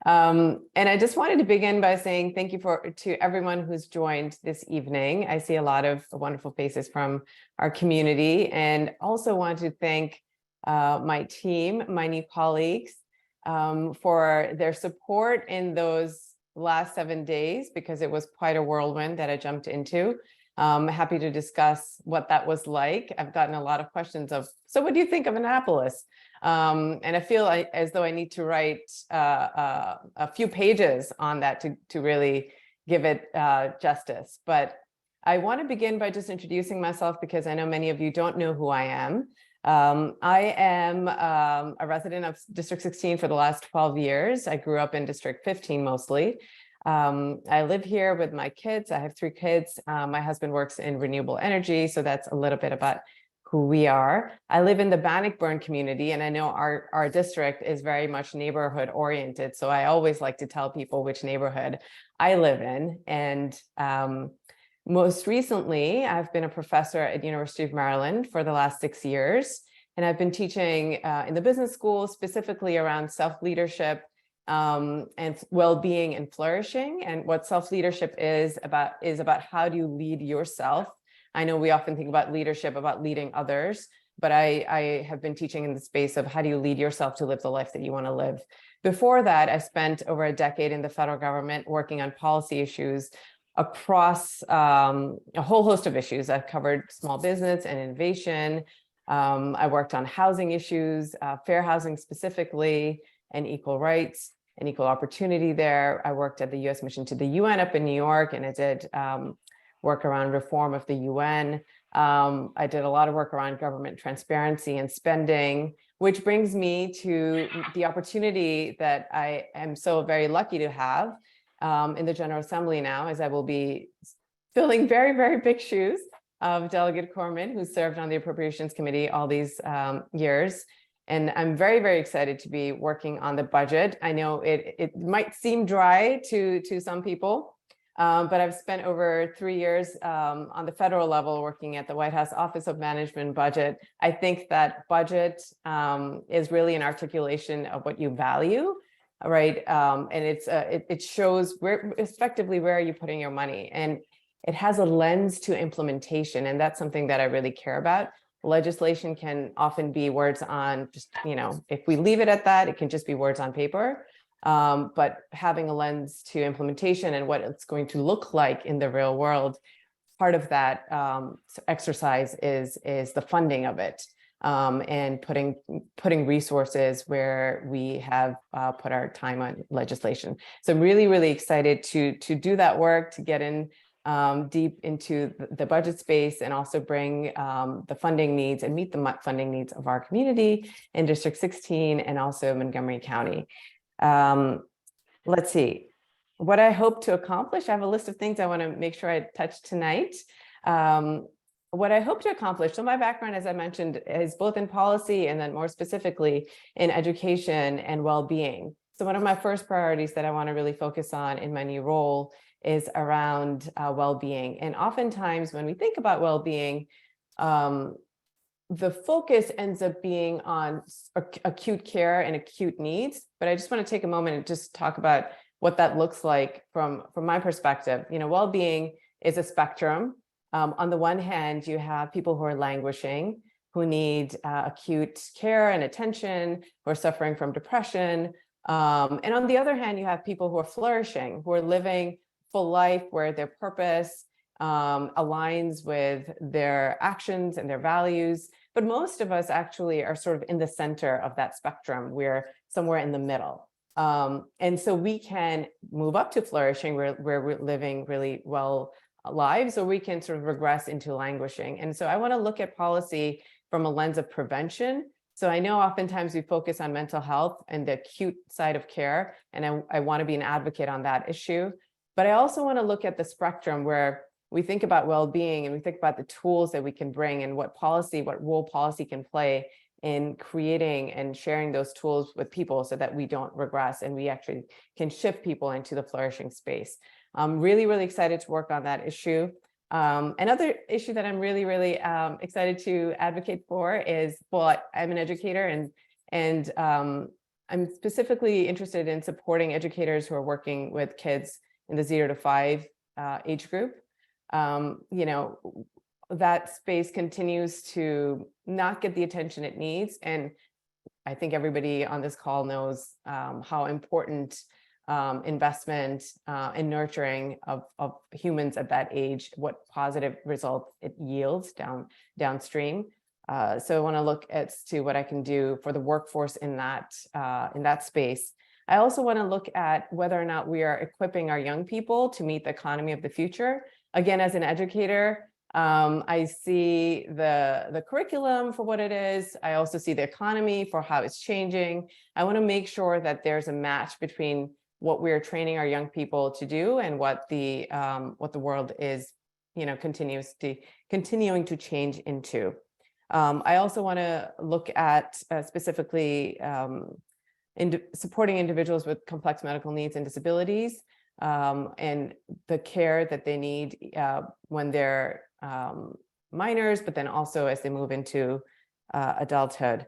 And I just wanted to begin by saying thank you to everyone who's joined this evening. I see a lot of wonderful faces from our community, and also want to thank my team, my new colleagues, for their support in those last 7 days, because it was quite a whirlwind that I jumped into. Happy to discuss what that was like. I've gotten a lot of questions of, so what do you think of Annapolis? And I feel as though I need to write a few pages on that to really give it justice. But I want to begin by just introducing myself, because I know many of you don't know who I am. I am a resident of District 16 for the last 12 years. I grew up in District 15 mostly. I live here with my kids. I have 3 kids. My husband works in renewable energy, so that's a little bit about who we are. I live in the Bannockburn community, and I know our district is very much neighborhood oriented. So I always like to tell people which neighborhood I live in. And most recently, I've been a professor at University of Maryland for the last 6 years. And I've been teaching in the business school, specifically around self-leadership and well-being and flourishing. And what self-leadership is about how do you lead yourself. I know we often think about leadership, about leading others, but I have been teaching in the space of how do you lead yourself to live the life that you want to live. Before that, I spent over a decade in the federal government working on policy issues across a whole host of issues. I've covered small business and innovation. I worked on housing issues, fair housing specifically, and equal rights and equal opportunity there. I worked at the U.S. mission to the UN up in New York, and I did work around reform of the UN. I did a lot of work around government transparency and spending, which brings me to the opportunity that I am so very lucky to have in the General Assembly now, as I will be filling very, very big shoes of Delegate Corman, who served on the Appropriations Committee all these years. And I'm very, very excited to be working on the budget. I know it might seem dry to some people, but I've spent over 3 years on the federal level working at the White House Office of Management and Budget. I think that budget is really an articulation of what you value, right? And it shows effectively where are you putting your money, and it has a lens to implementation, and that's something that I really care about. Legislation can often be words on just, if we leave it at that, it can just be words on paper. But having a lens to implementation and what it's going to look like in the real world, part of that exercise is the funding of it, and putting resources where we have put our time on legislation. So I'm really, really excited to do that work, to get in deep into the budget space, and also bring the funding needs and meet the funding needs of our community in District 16 and also Montgomery County. Let's see what I hope to accomplish. I have a list of things I want to make sure I touch tonight. What I hope to accomplish. So my background, as I mentioned, is both in policy and then more specifically in education and well-being. So one of my first priorities that I want to really focus on in my new role is around well-being. And oftentimes when we think about well-being, the focus ends up being on acute care and acute needs. But I just want to take a moment and just talk about what that looks like from my perspective. Well-being is a spectrum. On the one hand, you have people who are languishing, who need acute care and attention, who are suffering from depression. And on the other hand, you have people who are flourishing, who are living full life where their purpose aligns with their actions and their values. But most of us actually are sort of in the center of that spectrum. We're somewhere in the middle. And so we can move up to flourishing where we're living really well lives, or we can sort of regress into languishing. And so I want to look at policy from a lens of prevention. So I know oftentimes we focus on mental health and the acute side of care, and I want to be an advocate on that issue. But I also want to look at the spectrum where we think about well-being and we think about the tools that we can bring and what role policy can play in creating and sharing those tools with people so that we don't regress and we actually can shift people into the flourishing space. I'm really, really excited to work on that issue. Another issue that I'm really, really excited to advocate for is, well, I'm an educator and I'm specifically interested in supporting educators who are working with kids in the 0 to 5 age group. That space continues to not get the attention it needs. And I think everybody on this call knows how important investment and nurturing of humans at that age, what positive results it yields downstream. So I want to look to what I can do for the workforce in that space. I also want to look at whether or not we are equipping our young people to meet the economy of the future. Again, as an educator, I see the curriculum for what it is. I also see the economy for how it's changing. I want to make sure that there's a match between what we're training our young people to do and what the world is, continuing to change into. I also want to look at specifically supporting individuals with complex medical needs and disabilities, and the care that they need when they're minors, but then also as they move into adulthood.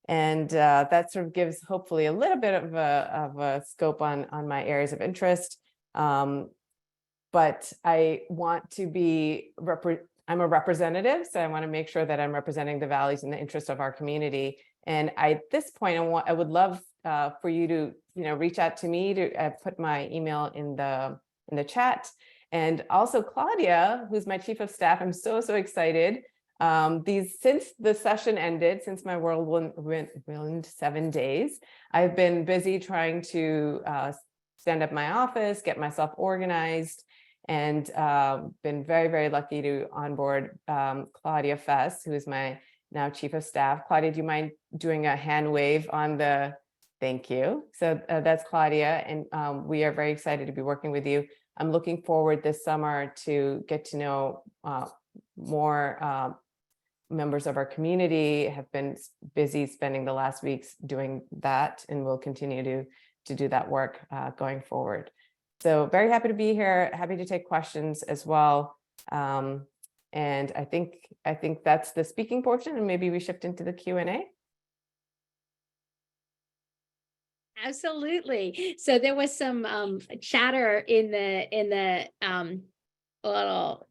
And that sort of gives hopefully a little bit of a scope on my areas of interest. But I want to be, I'm a representative, so I want to make sure that I'm representing the values and the interests of our community. And at this point, I would love for you to, reach out to me. To put my email in the chat. And also Claudia, who's my chief of staff, I'm so excited. Since the session ended, since my whirlwind 7 days, I've been busy trying to stand up my office, get myself organized, and been very, very lucky to onboard Claudia Fess, who is my now chief of staff. Claudia, do you mind doing a hand wave on the, thank you. So that's Claudia, and we are very excited to be working with you. I'm looking forward this summer to get to know more members of our community. Have been busy spending the last weeks doing that, and we'll continue to do that work going forward. So very happy to be here, happy to take questions as well. And I think that's the speaking portion, and maybe we shift into the Q&A. Absolutely. So there was some chatter in the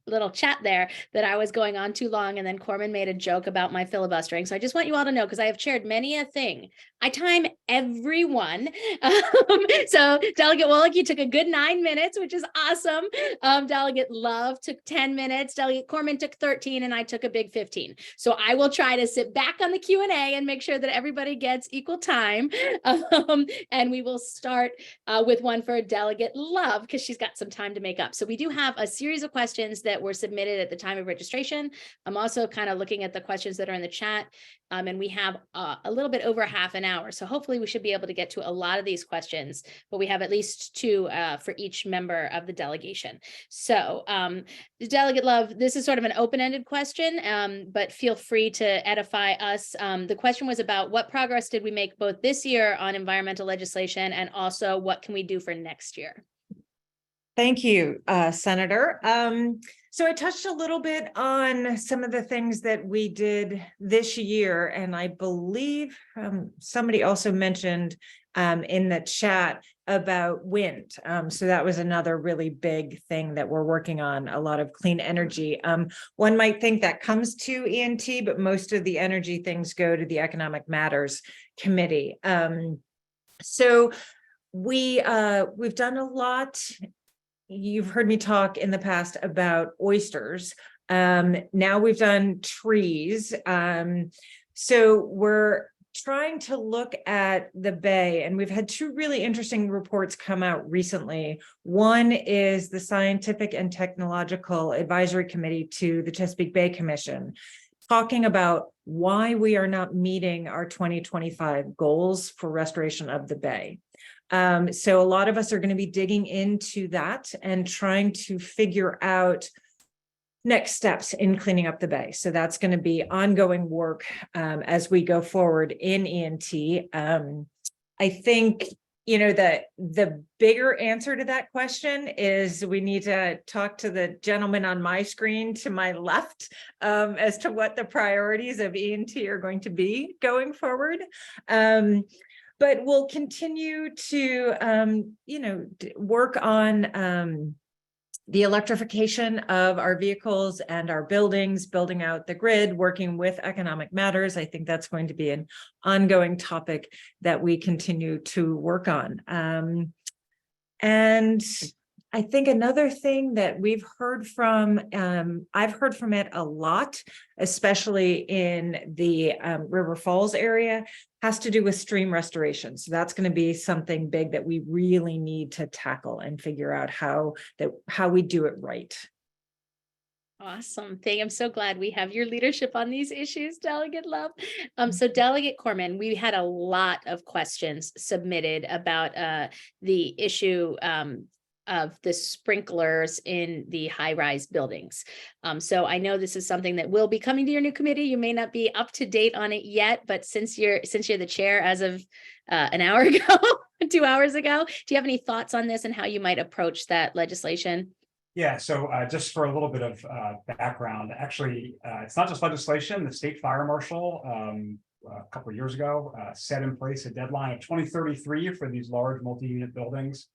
little chat there that I was going on too long, and then Corman made a joke about my filibustering. So I just want you all to know, because I have shared many a thing, I time everyone. So Delegate Wallach, you took a good 9 minutes, which is awesome. Delegate Love took 10 minutes. Delegate Corman took 13, and I took a big 15. So I will try to sit back on the Q&A and make sure that everybody gets equal time. And we will start with one for Delegate Love, because she's got some time to make up. So we do have a series of questions that were submitted at the time of registration. I'm also kind of looking at the questions that are in the chat, and we have a little bit over half an hour. So hopefully we should be able to get to a lot of these questions, but we have at least 2 for each member of the delegation. So Delegate Love, this is sort of an open-ended question, but feel free to edify us. The question was about what progress did we make both this year on environmental legislation, and also what can we do for next year? Thank you, Senator. So I touched a little bit on some of the things that we did this year, and I believe somebody also mentioned in the chat about wind. So that was another really big thing that we're working on, a lot of clean energy. One might think that comes to ENT, but most of the energy things go to the Economic Matters Committee. So we've done a lot. You've heard me talk in the past about oysters. Now we've done trees. So we're trying to look at the Bay, and we've had two really interesting reports come out recently. One is the Scientific and Technological Advisory Committee to the Chesapeake Bay Commission, talking about why we are not meeting our 2025 goals for restoration of the Bay. So a lot of us are going to be digging into that and trying to figure out next steps in cleaning up the Bay. So that's going to be ongoing work as we go forward in ENT. I think, you know, the bigger answer to that question is we need to talk to the gentleman on my screen to my left as to what the priorities of ENT are going to be going forward. But we'll continue to, you know, work on the electrification of our vehicles and our buildings, building out the grid, working with Economic Matters. I think that's going to be an ongoing topic that we continue to work on. And I think another thing that we've heard from, I've heard from it a lot, especially in the River Falls area, has to do with stream restoration. So that's going to be something big that we really need to tackle and figure out how we do it right. Awesome. I'm so glad we have your leadership on these issues, Delegate Love. So Delegate Corman, we had a lot of questions submitted about the issue of the sprinklers in the high-rise buildings. So I know this is something that will be coming to your new committee. You may not be up to date on it yet, but since you're the chair as of an hour ago, 2 hours ago, do you have any thoughts on this and how you might approach that legislation? Yeah, so just for a little bit of background, actually, it's not just legislation. The state fire marshal a couple of years ago set in place a deadline of 2033 for these large multi-unit buildings,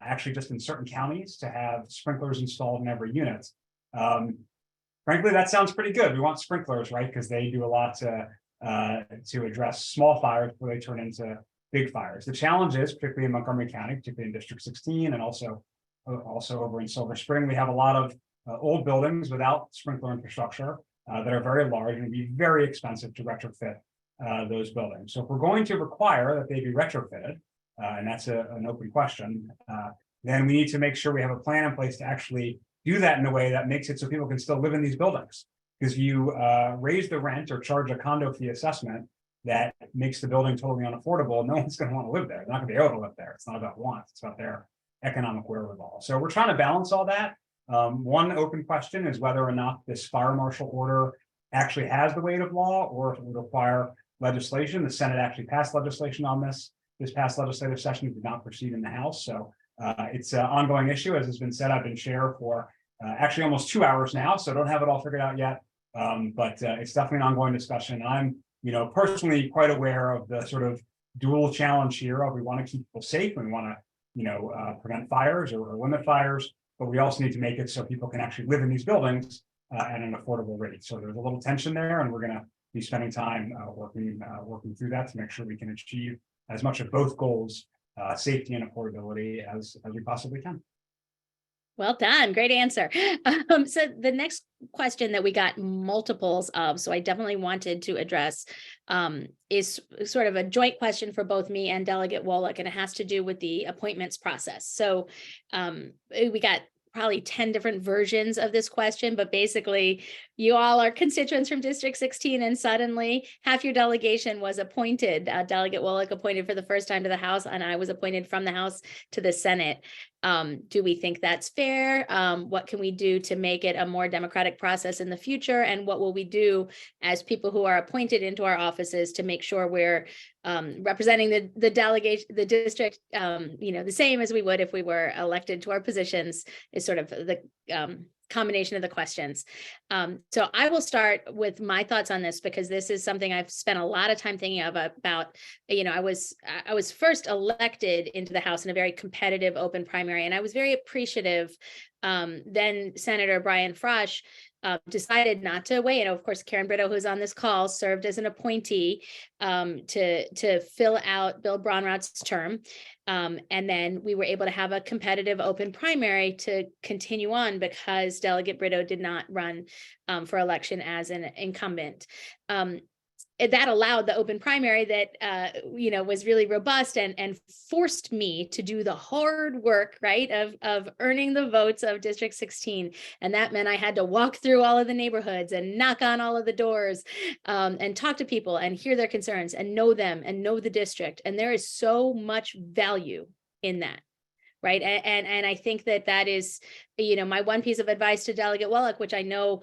actually just in certain counties, to have sprinklers installed in every unit. Frankly, that sounds pretty good. We want sprinklers, right? Because they do a lot to address small fires before they turn into big fires. The challenge is, particularly in Montgomery County, particularly in District 16, and also over in Silver Spring, we have a lot of old buildings without sprinkler infrastructure that are very large and be very expensive to retrofit those buildings. So if we're going to require that they be retrofitted, and that's an open question, then we need to make sure we have a plan in place to actually do that in a way that makes it so people can still live in these buildings. Because you raise the rent or charge a condo fee assessment that makes the building totally unaffordable, no one's going to want to live there. They're not going to be able to live there. It's not about want, it's about their economic wherewithal. So we're trying to balance all that. One open question is whether or not this fire marshal order actually has the weight of law, or if it would require legislation. The Senate actually passed legislation on this past legislative session, did not proceed in the House. So it's an ongoing issue. As has been said, I've been chair for actually almost 2 hours now, so I don't have it all figured out yet. But it's definitely an ongoing discussion. I'm, personally quite aware of the sort of dual challenge here of we want to keep people safe and we want to, prevent fires or limit fires, but we also need to make it so people can actually live in these buildings at an affordable rate. So there's a little tension there, and we're going to be spending time working through that to make sure we can achieve as much of both goals, safety and affordability, as we possibly can. Well done. Great answer. So the next question that we got multiples of, so I definitely wanted to address, is sort of a joint question for both me and Delegate Wallach, and it has to do with the appointments process. So we got probably 10 different versions of this question, but basically you all are constituents from District 16, and suddenly half your delegation was appointed. Delegate Wallach appointed for the first time to the House, and I was appointed from the House to the Senate. Do we think that's fair? What can we do to make it a more democratic process in the future? And what will we do as people who are appointed into our offices to make sure we're representing the delegation, the district, the same as we would if we were elected to our positions, is sort of the combination of the questions. So I will start with my thoughts on this, because this is something I've spent a lot of time thinking about. I was first elected into the House in a very competitive open primary, and I was very appreciative. Then Senator Brian Frosch decided not to weigh in. Of course, Karen Brito, who's on this call, served as an appointee to fill out Bill Braunrat's term. And then we were able to have a competitive open primary to continue on, because Delegate Brito did not run for election as an incumbent. That allowed the open primary that was really robust and forced me to do the hard work, right, of earning the votes of District 16. And that meant I had to walk through all of the neighborhoods and knock on all of the doors and talk to people and hear their concerns and know them and know the district. And there is so much value in that. Right. And I think that is, my one piece of advice to Delegate Wallach, which I know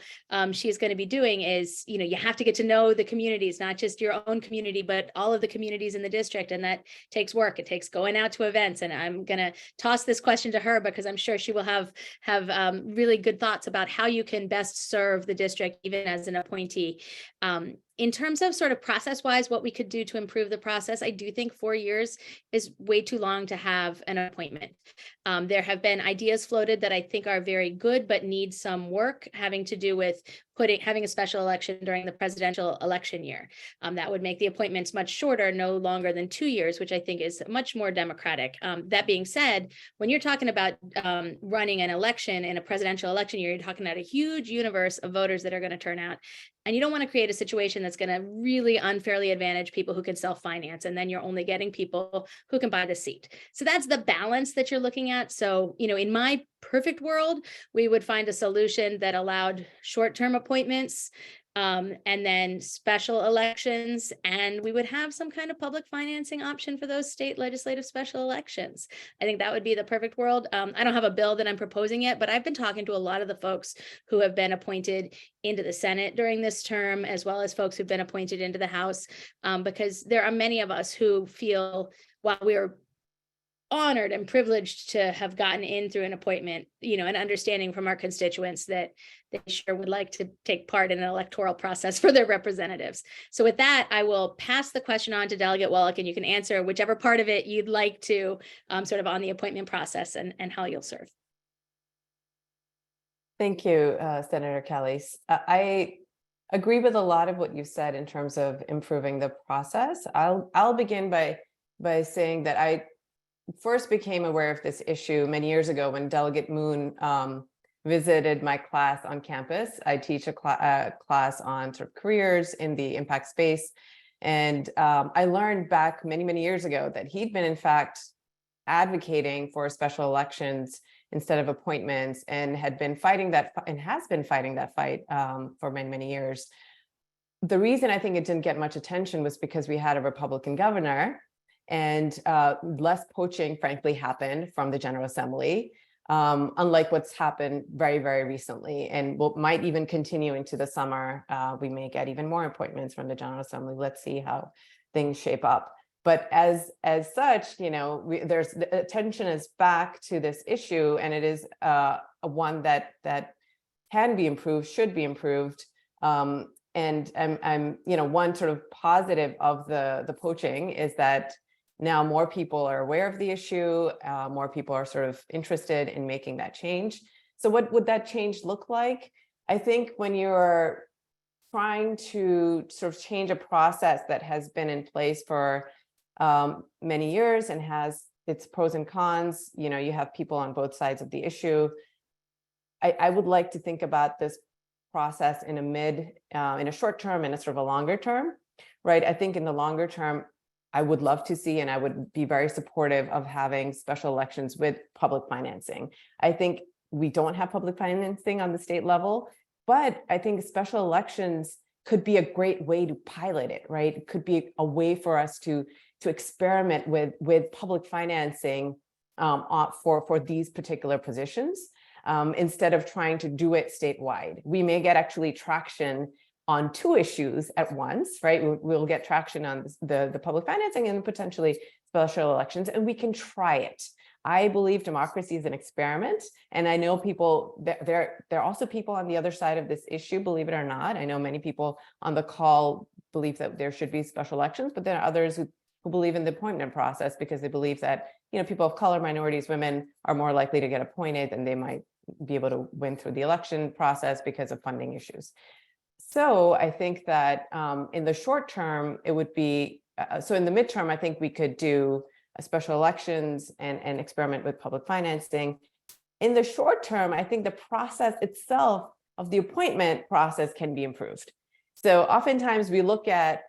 she's going to be doing, is, you have to get to know the communities, not just your own community, but all of the communities in the district. And that takes work. It takes going out to events. And I'm going to toss this question to her, because I'm sure she will have really good thoughts about how you can best serve the district, even as an appointee. In terms of sort of process-wise, what we could do to improve the process, I do think 4 years is way too long to have an appointment. There have been ideas floated that I think are very good, but need some work, having to do with having a special election during the presidential election year. That would make the appointments much shorter, no longer than 2 years, which I think is much more democratic. That being said, when you're talking about running an election in a presidential election year, you're talking about a huge universe of voters that are going to turn out. And you don't want to create a situation that's going to really unfairly advantage people who can self-finance, and then you're only getting people who can buy the seat. So that's the balance that you're looking at. So, in my perfect world, we would find a solution that allowed short-term appointments and then special elections, and we would have some kind of public financing option for those state legislative special elections. I think that would be the perfect world. I don't have a bill that I'm proposing yet, but I've been talking to a lot of the folks who have been appointed into the Senate during this term, as well as folks who've been appointed into the House, because there are many of us who feel, while we are honored and privileged to have gotten in through an appointment, and understanding from our constituents that they sure would like to take part in an electoral process for their representatives. So with that, I will pass the question on to Delegate Wallach, and you can answer whichever part of it you'd like to, sort of on the appointment process and how you'll serve. Thank you, Senator Kelly. I agree with a lot of what you said in terms of improving the process. I'll begin by saying that I first became aware of this issue many years ago when Delegate Moon visited my class on campus. I teach a class on sort of careers in the impact space. And I learned back many, many years ago that he'd been, in fact, advocating for special elections instead of appointments, and had been fighting that and has been fighting that fight for many, many years. The reason I think it didn't get much attention was because we had a Republican governor, and less poaching, frankly, happened from the General Assembly, unlike what's happened very, very recently, and might even continue into the summer. We may get even more appointments from the General Assembly. Let's see how things shape up. But as such, there's the attention is back to this issue, and it is one that can be improved, should be improved. And I'm one sort of positive of the poaching is that now more people are aware of the issue, more people are sort of interested in making that change. So what would that change look like? I think when you're trying to sort of change a process that has been in place for many years and has its pros and cons, you have people on both sides of the issue. I would like to think about this process in a short term and a sort of a longer term, right? I think in the longer term, I would love to see, and I would be very supportive of having special elections with public financing. I think we don't have public financing on the state level, but I think special elections could be a great way to pilot it, right? It could be a way for us to experiment with public financing for these particular positions instead of trying to do it statewide. We may get actually traction on two issues at once, right? We'll get traction on the public financing and potentially special elections, and we can try it. I believe democracy is an experiment, and I know people, there are also people on the other side of this issue, believe it or not. I know many people on the call believe that there should be special elections, but there are others who believe in the appointment process because they believe that, people of color, minorities, women are more likely to get appointed, and they might be able to win through the election process because of funding issues. So I think that in the short term, it would be, so in the midterm, I think we could do a special elections and experiment with public financing. In the short term, I think the process itself of the appointment process can be improved. So oftentimes we look at,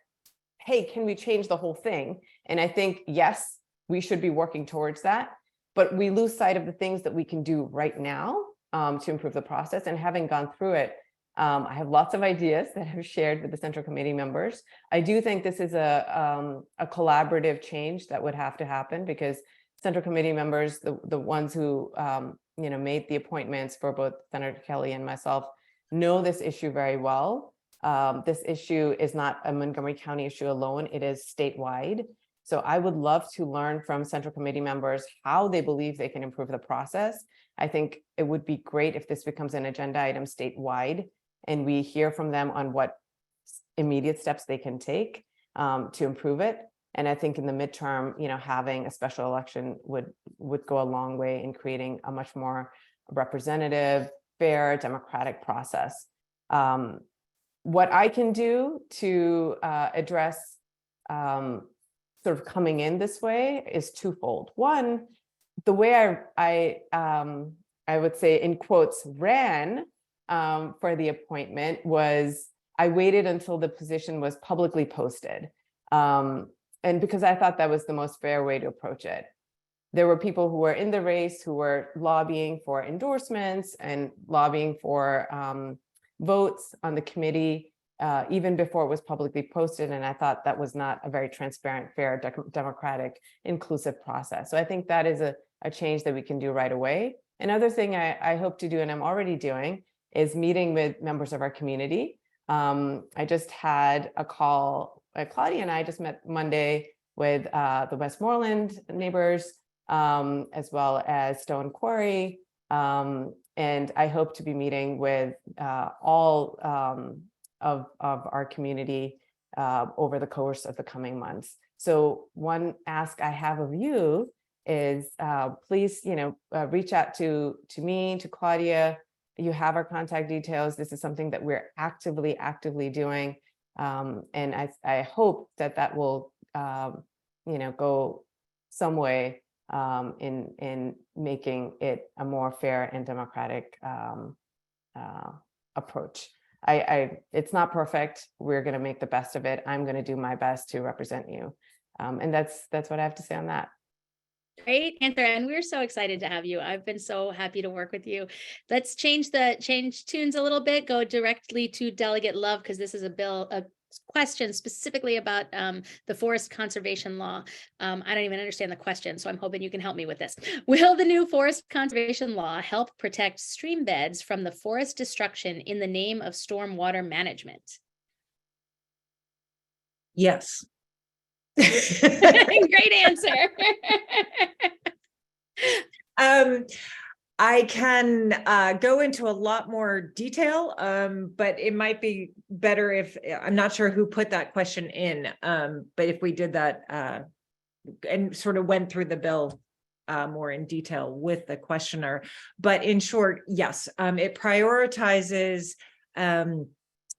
hey, can we change the whole thing? And I think, yes, we should be working towards that, but we lose sight of the things that we can do right now to improve the process. And having gone through it, I have lots of ideas that I've shared with the Central Committee members. I do think this is a collaborative change that would have to happen, because Central Committee members, the ones who made the appointments for both Senator Kelly and myself, know this issue very well. This issue is not a Montgomery County issue alone, it is statewide. So I would love to learn from Central Committee members how they believe they can improve the process. I think it would be great if this becomes an agenda item statewide, and we hear from them on what immediate steps they can take to improve it. And I think in the midterm, having a special election would go a long way in creating a much more representative, fair, democratic process. What I can do to address sort of coming in this way is twofold. One, the way I would say, in quotes, ran for the appointment was I waited until the position was publicly posted. And because I thought that was the most fair way to approach it. There were people who were in the race who were lobbying for endorsements and lobbying for votes on the committee even before it was publicly posted. And I thought that was not a very transparent, fair, democratic, inclusive process. So I think that is a change that we can do right away. Another thing I hope to do, and I'm already doing, is meeting with members of our community. I just had a call, Claudia and I just met Monday with the Westmoreland neighbors, as well as Stone Quarry. And I hope to be meeting with all of our community over the course of the coming months. So one ask I have of you is please, reach out to me, to Claudia. You have our contact details. This is something that we're actively doing. And I hope that will, go some way in making it a more fair and democratic approach. It's not perfect. We're going to make the best of it. I'm going to do my best to represent you. And that's what I have to say on that. Great answer. And we're so excited to have you. I've been so happy to work with you. Let's change tunes a little bit, go directly to Delegate Love, because this is a question specifically about the forest conservation law. I don't even understand the question, so I'm hoping you can help me with this. Will the new forest conservation law help protect stream beds from the forest destruction in the name of stormwater management? Yes. Great answer. I can go into a lot more detail, but it might be better if, I'm not sure who put that question in, but if we did that and sort of went through the bill more in detail with the questioner. But in short, yes, it prioritizes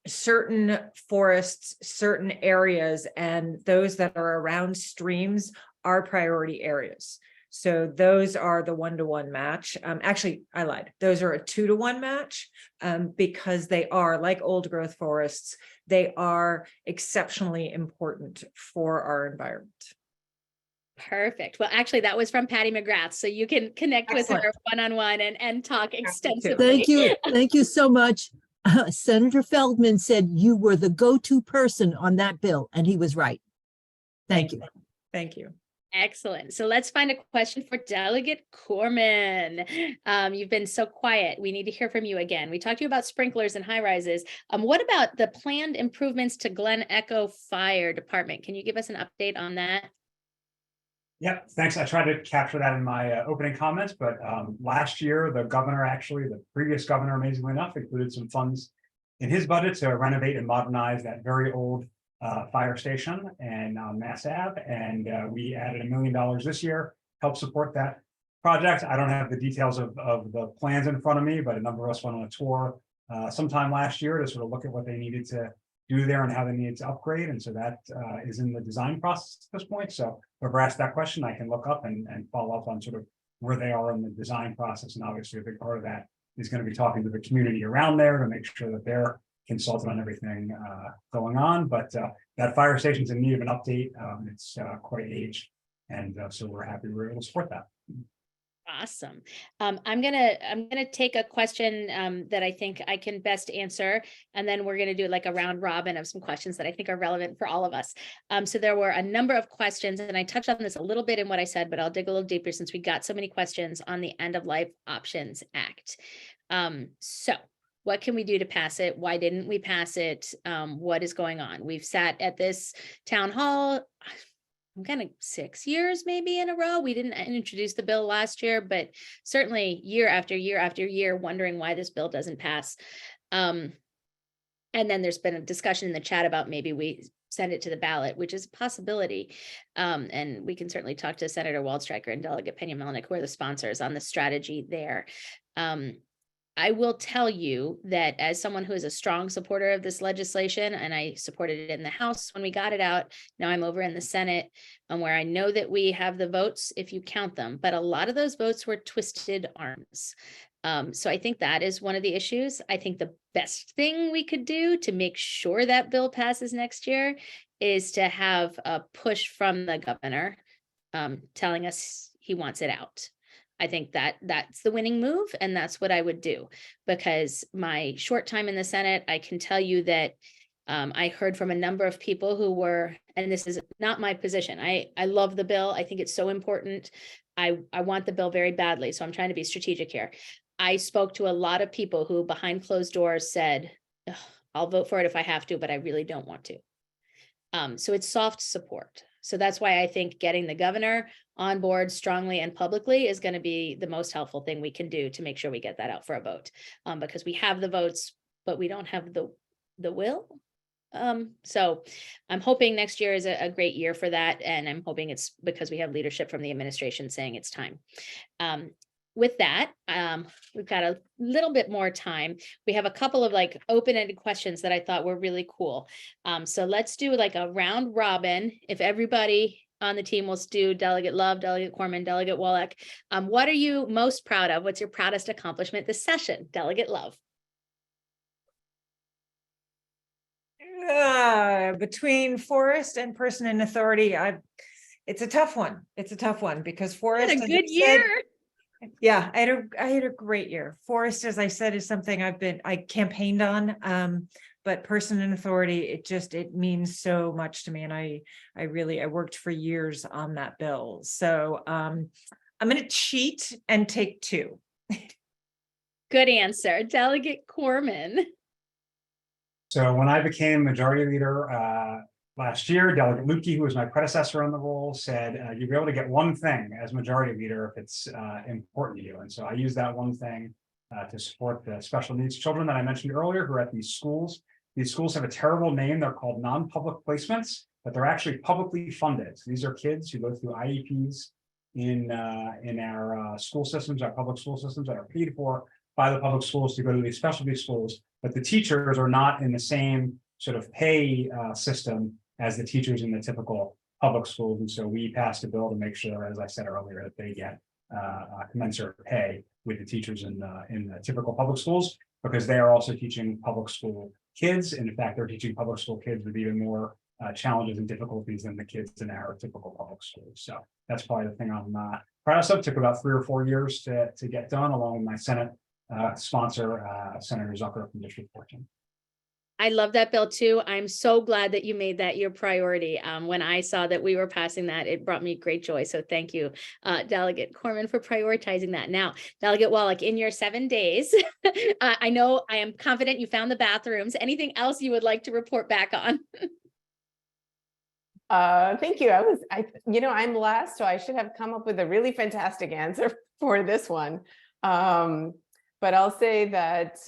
certain forests, certain areas, and those that are around streams are priority areas. So those are the 1-to-1 match. Actually, I lied. Those are a 2-to-1 match because they are, like old growth forests, they are exceptionally important for our environment. Perfect. Well, actually, that was from Patty McGrath, so you can connect Excellent. with her one-on-one and talk extensively. Thank you. Thank you so much. Senator Feldman said you were the go-to person on that bill, and he was right. Thank you. Thank you. Excellent. So let's find a question for Delegate Corman. You've been so quiet. We need to hear from you again. We talked to you about sprinklers and high rises. What about the planned improvements to Glen Echo Fire Department? Can you give us an update on that? Yep, thanks. I tried to capture that in my opening comments, but last year, the governor, actually, the previous governor, amazingly enough, included some funds in his budget to renovate and modernize that very old fire station and Mass Ave. And we added $1 million this year, help support that project. I don't have the details of the plans in front of me, but a number of us went on a tour sometime last year to sort of look at what they needed to do there and how they needed to upgrade. And so that is in the design process at this point. So whoever asked that question, I can look up and follow up on sort of where they are in the design process. And obviously a big part of that is going to be talking to the community around there to make sure that they're consulted on everything going on. But that fire station is in need of an update. It's quite aged. And so we're happy we were able to support that. Awesome. I'm gonna take a question that I think I can best answer, and then we're gonna do like a round robin of some questions that I think are relevant for all of us. So there were a number of questions, and I touched on this a little bit in what I said, but I'll dig a little deeper since we got so many questions on the End of Life Options Act. So what can we do to pass it? Why didn't we pass it? What is going on? We've sat at this town hall, I'm kind of 6 years maybe in a row. We didn't introduce the bill last year, but certainly year after year after year, wondering why this bill doesn't pass. And then there's been a discussion in the chat about maybe we send it to the ballot, which is a possibility. And we can certainly talk to Senator Waldstreicher and Delegate Pena-Melnick, who are the sponsors on the strategy there. I will tell you that as someone who is a strong supporter of this legislation, and I supported it in the House when we got it out, now I'm over in the Senate, where I know that we have the votes if you count them, but a lot of those votes were twisted arms. So I think that is one of the issues. I think the best thing we could do to make sure that bill passes next year is to have a push from the governor telling us he wants it out. I think that that's the winning move, and that's what I would do, because my short time in the Senate, I can tell you that I heard from a number of people who were, and this is not my position. I love the bill. I think it's so important. I want the bill very badly, so I'm trying to be strategic here. I spoke to a lot of people who behind closed doors said, I'll vote for it if I have to, but I really don't want to. So it's soft support. So that's why I think getting the governor on board strongly and publicly is going to be the most helpful thing we can do to make sure we get that out for a vote, because we have the votes, but we don't have the will. So I'm hoping next year is a great year for that. And I'm hoping it's because we have leadership from the administration saying it's time. With that, we've got a little bit more time. We have a couple of like open-ended questions that I thought were really cool. So let's do like a round robin. If everybody on the team will do Delegate Love, Delegate Corman, Delegate Wallach. What are you most proud of? What's your proudest accomplishment this session? Delegate Love. Between Forrest and Person in Authority, it's a tough one. It's a tough one because Forrest Had a as good I year. said, yeah, I had a great year. Forrest, as I said, is something I campaigned on. But Person in Authority, it means so much to me. And I worked for years on that bill. So I'm going to cheat and take 2. Good answer. Delegate Corman. So when I became majority leader last year, Delegate Lukey, who was my predecessor on the role, said you'll be able to get one thing as majority leader if it's important to you. And so I used that one thing to support the special needs children that I mentioned earlier who are at these schools. These schools have a terrible name. They're called non-public placements, but they're actually publicly funded. So these are kids who go through IEPs in our school systems, our public school systems that are paid for by the public schools to go to these specialty schools. But the teachers are not in the same sort of pay system as the teachers in the typical public schools. And so we passed a bill to make sure, as I said earlier, that they get commensurate pay with the teachers in the typical public schools, because they are also teaching public school kids. And in fact, they're teaching public school kids with even more challenges and difficulties than the kids in our typical public schools. So that's probably the thing I'm proud of. It took about 3 or 4 years to get done, along with my Senate sponsor, Senator Zucker from District 14. I love that bill too. I'm so glad that you made that your priority. When I saw that we were passing that, it brought me great joy. So thank you, Delegate Corman, for prioritizing that. Now, Delegate Wallach, in your 7 days, I am confident you found the bathrooms. Anything else you would like to report back on? Thank you. I'm last, so I should have come up with a really fantastic answer for this one. But I'll say that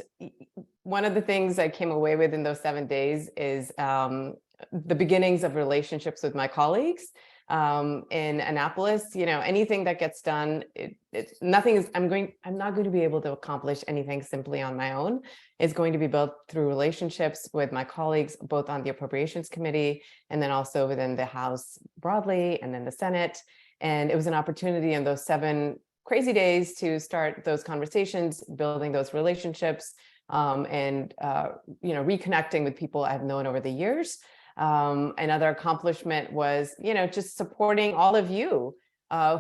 one of the things I came away with in those 7 days is the beginnings of relationships with my colleagues in Annapolis. Anything that gets done, I'm not going to be able to accomplish anything simply on my own. It's going to be built through relationships with my colleagues, both on the Appropriations Committee and then also within the House broadly, and then the Senate. And it was an opportunity in those 7 crazy days to start those conversations, building those relationships, and reconnecting with people I've known over the years. Another accomplishment was, just supporting all of you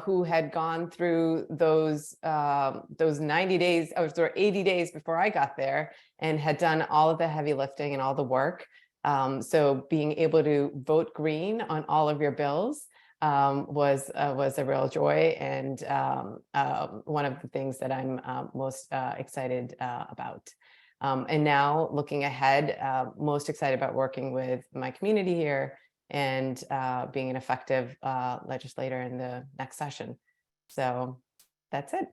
who had gone through those 90 days or 80 days before I got there and had done all of the heavy lifting and all the work. So being able to vote green on all of your bills was a real joy, and one of the things that I'm most excited about. And now looking ahead, most excited about working with my community here and being an effective legislator in the next session. So that's it.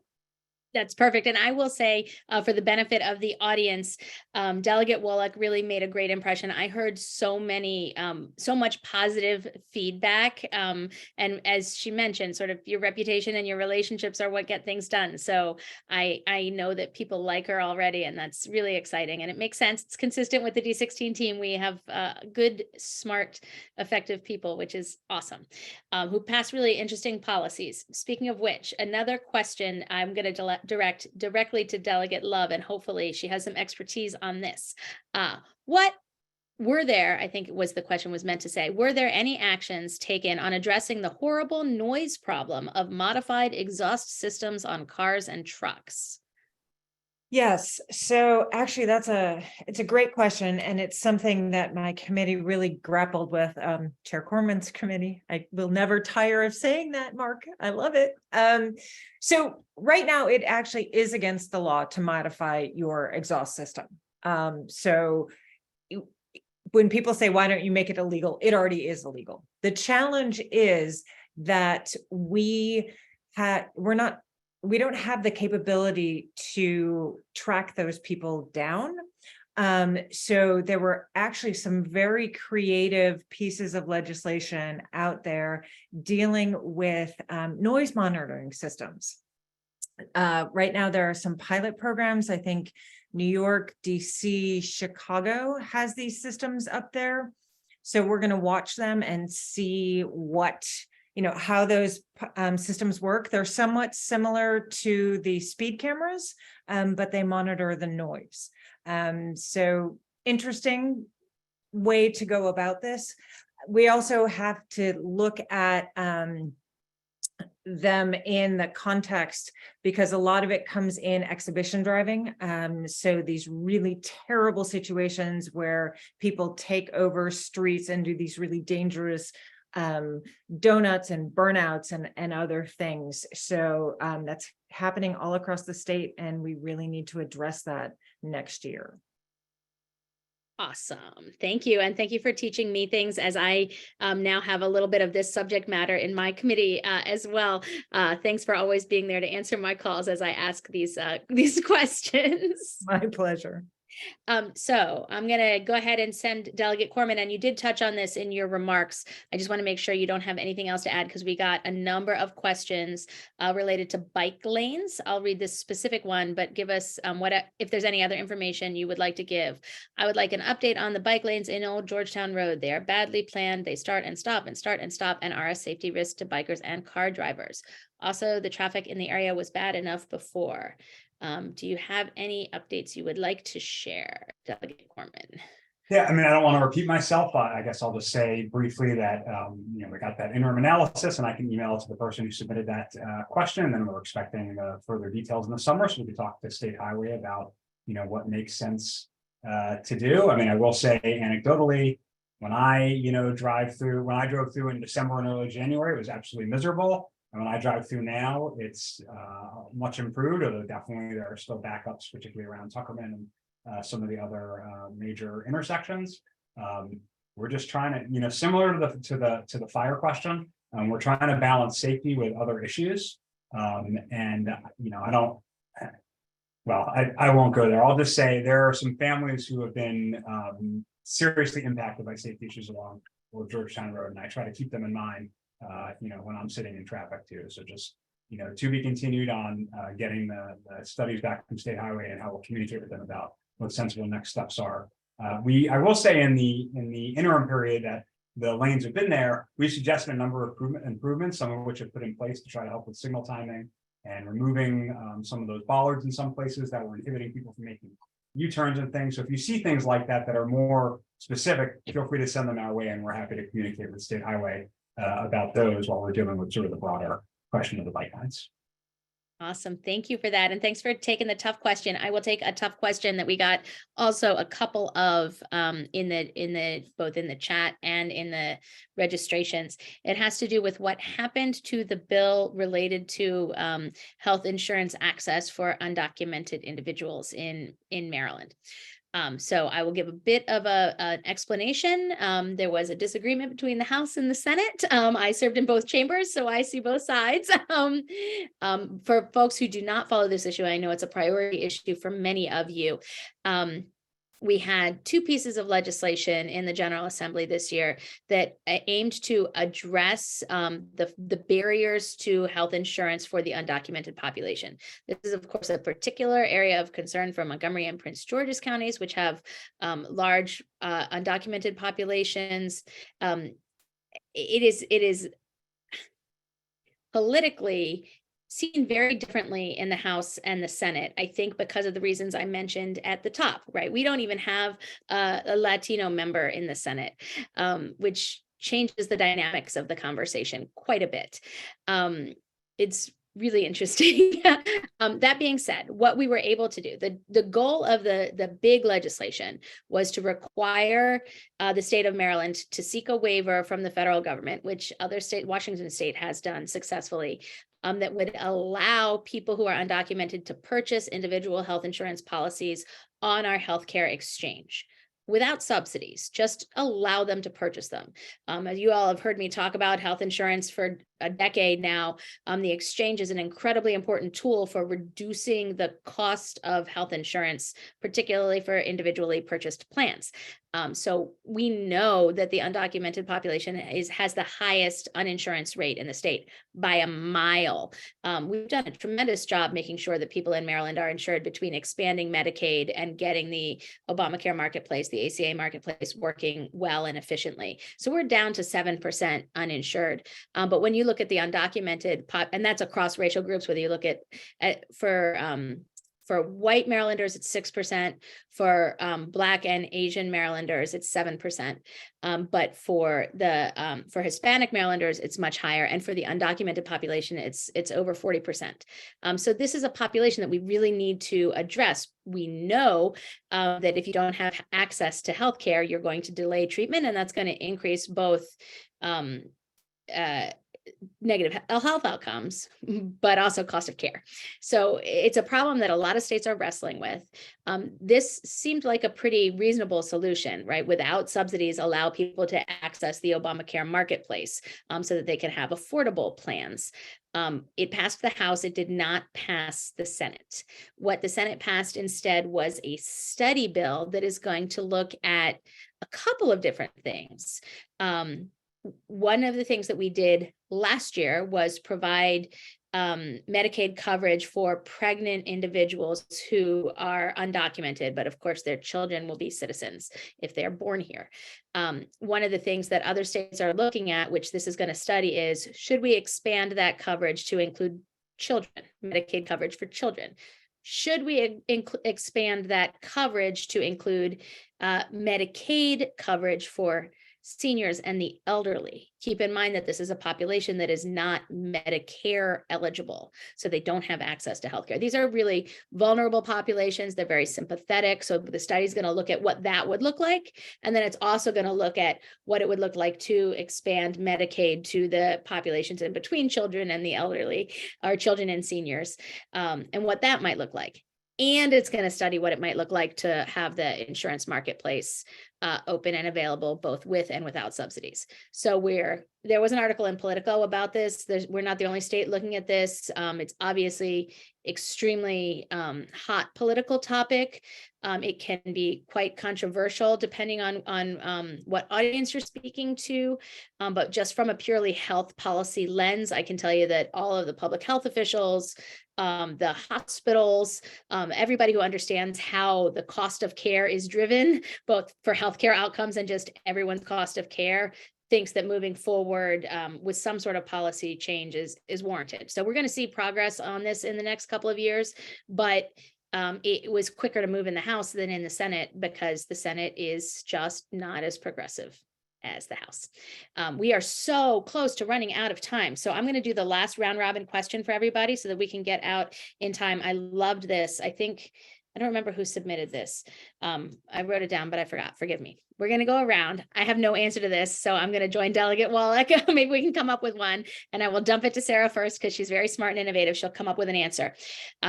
That's perfect. And I will say, for the benefit of the audience, Delegate Wallach really made a great impression. I heard so much positive feedback. And as she mentioned, sort of your reputation and your relationships are what get things done. So I know that people like her already, and that's really exciting. And it makes sense. It's consistent with the D16 team. We have good, smart, effective people, which is awesome, who pass really interesting policies. Speaking of which, another question I'm going to direct directly to Delegate Love, and hopefully she has some expertise on this. What were there, I think it was the question was meant to say, were there any actions taken on addressing the horrible noise problem of modified exhaust systems on cars and trucks? Yes, so actually it's a great question, and it's something that my committee really grappled with, Chair Corman's committee. I will never tire of saying that, Mark. I love it. So right now it actually is against the law to modify your exhaust system. So when people say, why don't you make it illegal? It already is illegal. The challenge is that we don't have the capability to track those people down. So there were actually some very creative pieces of legislation out there dealing with noise monitoring systems. Right now, there are some pilot programs. I think New York, DC, Chicago has these systems up there. So we're going to watch them and see how those systems work. They're somewhat similar to the speed cameras, but they monitor the noise. So interesting way to go about this. We also have to look at them in the context, because a lot of it comes in exhibition driving. So these really terrible situations where people take over streets and do these really dangerous donuts and burnouts and other things. So that's happening all across the state, and we really need to address that next year. Awesome. Thank you. And thank you for teaching me things as I now have a little bit of this subject matter in my committee as well. Thanks for always being there to answer my calls as I ask these questions. My pleasure. So I'm going to go ahead and send Delegate Corman, and you did touch on this in your remarks. I just want to make sure you don't have anything else to add, because we got a number of questions related to bike lanes. I'll read this specific one, but give us if there's any other information you would like to give. I would like an update on the bike lanes in Old Georgetown Road. They are badly planned. They start and stop and start and stop, and are a safety risk to bikers and car drivers. Also, the traffic in the area was bad enough before. Do you have any updates you would like to share, Delegate Corman? Yeah, I mean, I don't want to repeat myself. I guess I'll just say briefly that, we got that interim analysis, and I can email it to the person who submitted that question. And then we're expecting further details in the summer, so we can talk to State Highway about, what makes sense to do. I mean, I will say anecdotally, when I drove through in December and early January, it was absolutely miserable. And when I drive through now, it's much improved, although definitely there are still backups, particularly around Tuckerman and some of the other major intersections. We're just trying to, similar to the fire question, we're trying to balance safety with other issues. I won't go there. I'll just say there are some families who have been seriously impacted by safety issues along Old Georgetown Road, and I try to keep them in mind, when I'm sitting in traffic too. So just, to be continued on getting the studies back from State Highway and how we'll communicate with them about what sensible next steps are. I will say in the interim period that the lanes have been there, we suggested a number of improvements, some of which have put in place to try to help with signal timing and removing some of those bollards in some places that were inhibiting people from making U-turns and things. So if you see things like that that are more specific, feel free to send them our way, and we're happy to communicate with State Highway about those while we're dealing with sort of the broader question of the bike lanes. Awesome. Thank you for that. And thanks for taking the tough question. I will take a tough question that we got also a couple of both in the chat and in the registrations. It has to do with what happened to the bill related to health insurance access for undocumented individuals in Maryland. So I will give a bit of an explanation. There was a disagreement between the House and the Senate. I served in both chambers, so I see both sides. For folks who do not follow this issue, I know it's a priority issue for many of you. We had two pieces of legislation in the General Assembly this year that aimed to address the barriers to health insurance for the undocumented population. This is, of course, a particular area of concern for Montgomery and Prince George's counties, which have large undocumented populations. It is politically seen very differently in the House and the Senate, I think, because of the reasons I mentioned at the top, right? We don't even have a Latino member in the Senate, which changes the dynamics of the conversation quite a bit. It's really interesting. That being said, what we were able to do, the goal of the big legislation was to require the state of Maryland to seek a waiver from the federal government, which Washington State has done successfully, that would allow people who are undocumented to purchase individual health insurance policies on our healthcare exchange without subsidies, just allow them to purchase them. As you all have heard me talk about health insurance for a decade now, the exchange is an incredibly important tool for reducing the cost of health insurance, particularly for individually purchased plans. So we know that the undocumented population has the highest uninsurance rate in the state by a mile. We've done a tremendous job making sure that people in Maryland are insured between expanding Medicaid and getting the Obamacare marketplace, the ACA marketplace working well and efficiently. So we're down to 7% uninsured. But when you look at the undocumented and that's across racial groups, whether you look at for white Marylanders, it's 6%. For Black and Asian Marylanders, it's 7%. But for Hispanic Marylanders, it's much higher. And for the undocumented population, it's over 40%. So this is a population that we really need to address. We know that if you don't have access to healthcare, you're going to delay treatment, and that's going to increase both negative health outcomes, but also cost of care. So it's a problem that a lot of states are wrestling with. This seemed like a pretty reasonable solution, right? Without subsidies, allow people to access the Obamacare marketplace so that they can have affordable plans. It passed the House. It did not pass the Senate. What the Senate passed instead was a study bill that is going to look at a couple of different things. One of the things that we did last year was provide Medicaid coverage for pregnant individuals who are undocumented, but of course their children will be citizens if they're born here. One of the things that other states are looking at, which this is going to study, is should we expand that coverage to include children, Medicaid coverage for children? Should we expand that coverage to include Medicaid coverage for seniors and the elderly? Keep in mind that this is a population that is not Medicare eligible, so they don't have access to healthcare. These are really vulnerable populations. They're very sympathetic. So the study is going to look at what that would look like. And then it's also going to look at what it would look like to expand Medicaid to the populations in between children and the elderly, or children and seniors, and what that might look like. And it's going to study what it might look like to have the insurance marketplace open and available both with and without subsidies. So there was an article in Politico about this. We're not the only state looking at this. It's obviously extremely hot political topic. It can be quite controversial depending on what audience you're speaking to. But just from a purely health policy lens, I can tell you that all of the public health officials, the hospitals, everybody who understands how the cost of care is driven, both for healthcare outcomes and just everyone's cost of care, thinks that moving forward with some sort of policy change is warranted. So we're going to see progress on this in the next couple of years, but it was quicker to move in the House than in the Senate because the Senate is just not as progressive as the House. We are so close to running out of time. So I'm going to do the last round robin question for everybody so that we can get out in time. I loved this. I don't remember who submitted this. I wrote it down, but I forgot. Forgive me. We're going to go around. I have no answer to this, so I'm going to join Delegate Wallach. Maybe we can come up with one, and I will dump it to Sarah first because she's very smart and innovative. She'll come up with an answer.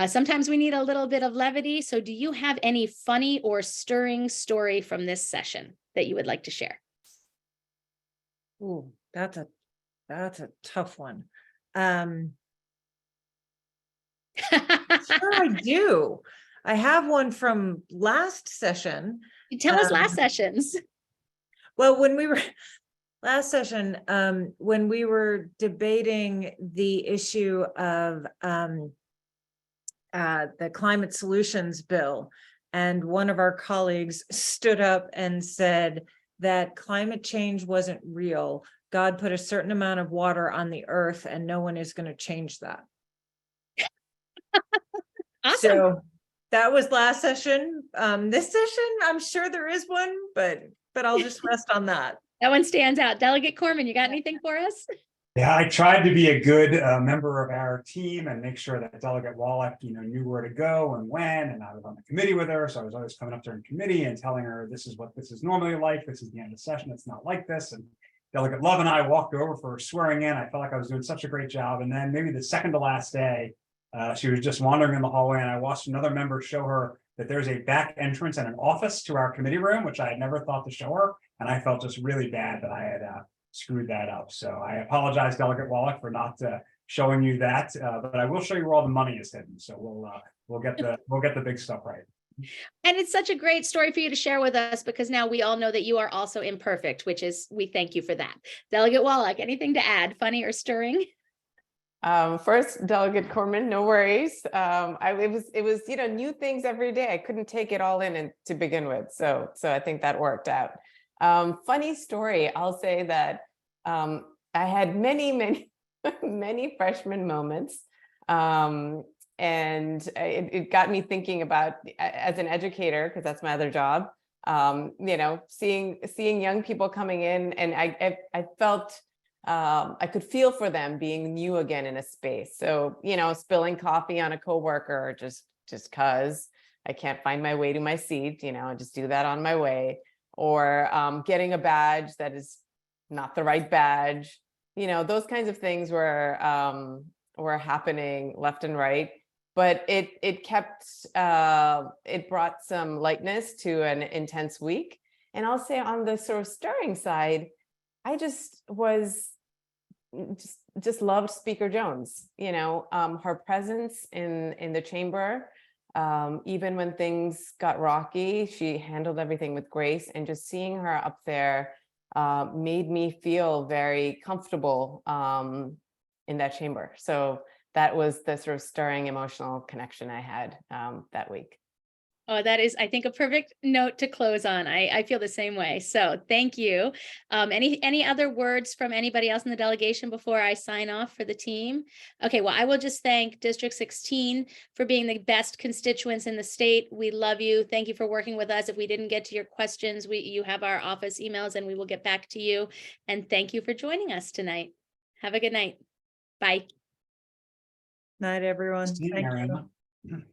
Sometimes we need a little bit of levity. So do you have any funny or stirring story from this session that you would like to share? Ooh, that's a tough one. Sure, I do. I have one from last session. Tell us last sessions. Well, when we were last session, when we were debating the issue of the climate solutions bill, and one of our colleagues stood up and said that climate change wasn't real. God put a certain amount of water on the earth and no one is going to change that. Awesome. So that was last session. This session, I'm sure there is one, but I'll just rest on that. That one stands out. Delegate Corman, you got anything for us? Yeah, I tried to be a good member of our team and make sure that Delegate Wallach, knew where to go and when. And I was on the committee with her, so I was always coming up during committee and telling her this is what this is normally like. This is the end of the session. It's not like this. And Delegate Love and I walked over for swearing in. I felt like I was doing such a great job. And then maybe the second to last day, she was just wandering in the hallway, and I watched another member show her that there's a back entrance and an office to our committee room, which I had never thought to show her. And I felt just really bad that I had screwed that up. So I apologize, Delegate Wallach, for not showing you that, but I will show you where all the money is hidden. So we'll get the big stuff right. And it's such a great story for you to share with us because now we all know that you are also imperfect, we thank you for that. Delegate Wallach, anything to add, funny or stirring? First, Delegate Corman, no worries. It was new things every day. I couldn't take it all in and to begin with, so I think that worked out. Funny story. I'll say that I had many freshman moments, and it got me thinking about, as an educator, because that's my other job. Seeing young people coming in, and I felt. I could feel for them being new again in a space. So, spilling coffee on a coworker just cause I can't find my way to my seat, I just do that on my way, or getting a badge that is not the right badge. Those kinds of things were happening left and right, but it brought some lightness to an intense week. And I'll say on the sort of stirring side, I just loved Speaker Jones, her presence in the chamber. Even when things got rocky, she handled everything with grace, and just seeing her up there made me feel very comfortable in that chamber. So that was the sort of stirring emotional connection I had that week. Oh, that is, I think, a perfect note to close on. I feel the same way. So thank you. Any other words from anybody else in the delegation before I sign off for the team? Okay, well, I will just thank District 16 for being the best constituents in the state. We love you. Thank you for working with us. If we didn't get to your questions, you have our office emails and we will get back to you. And thank you for joining us tonight. Have a good night. Bye. Night, everyone. See you, Thank you. Mariana.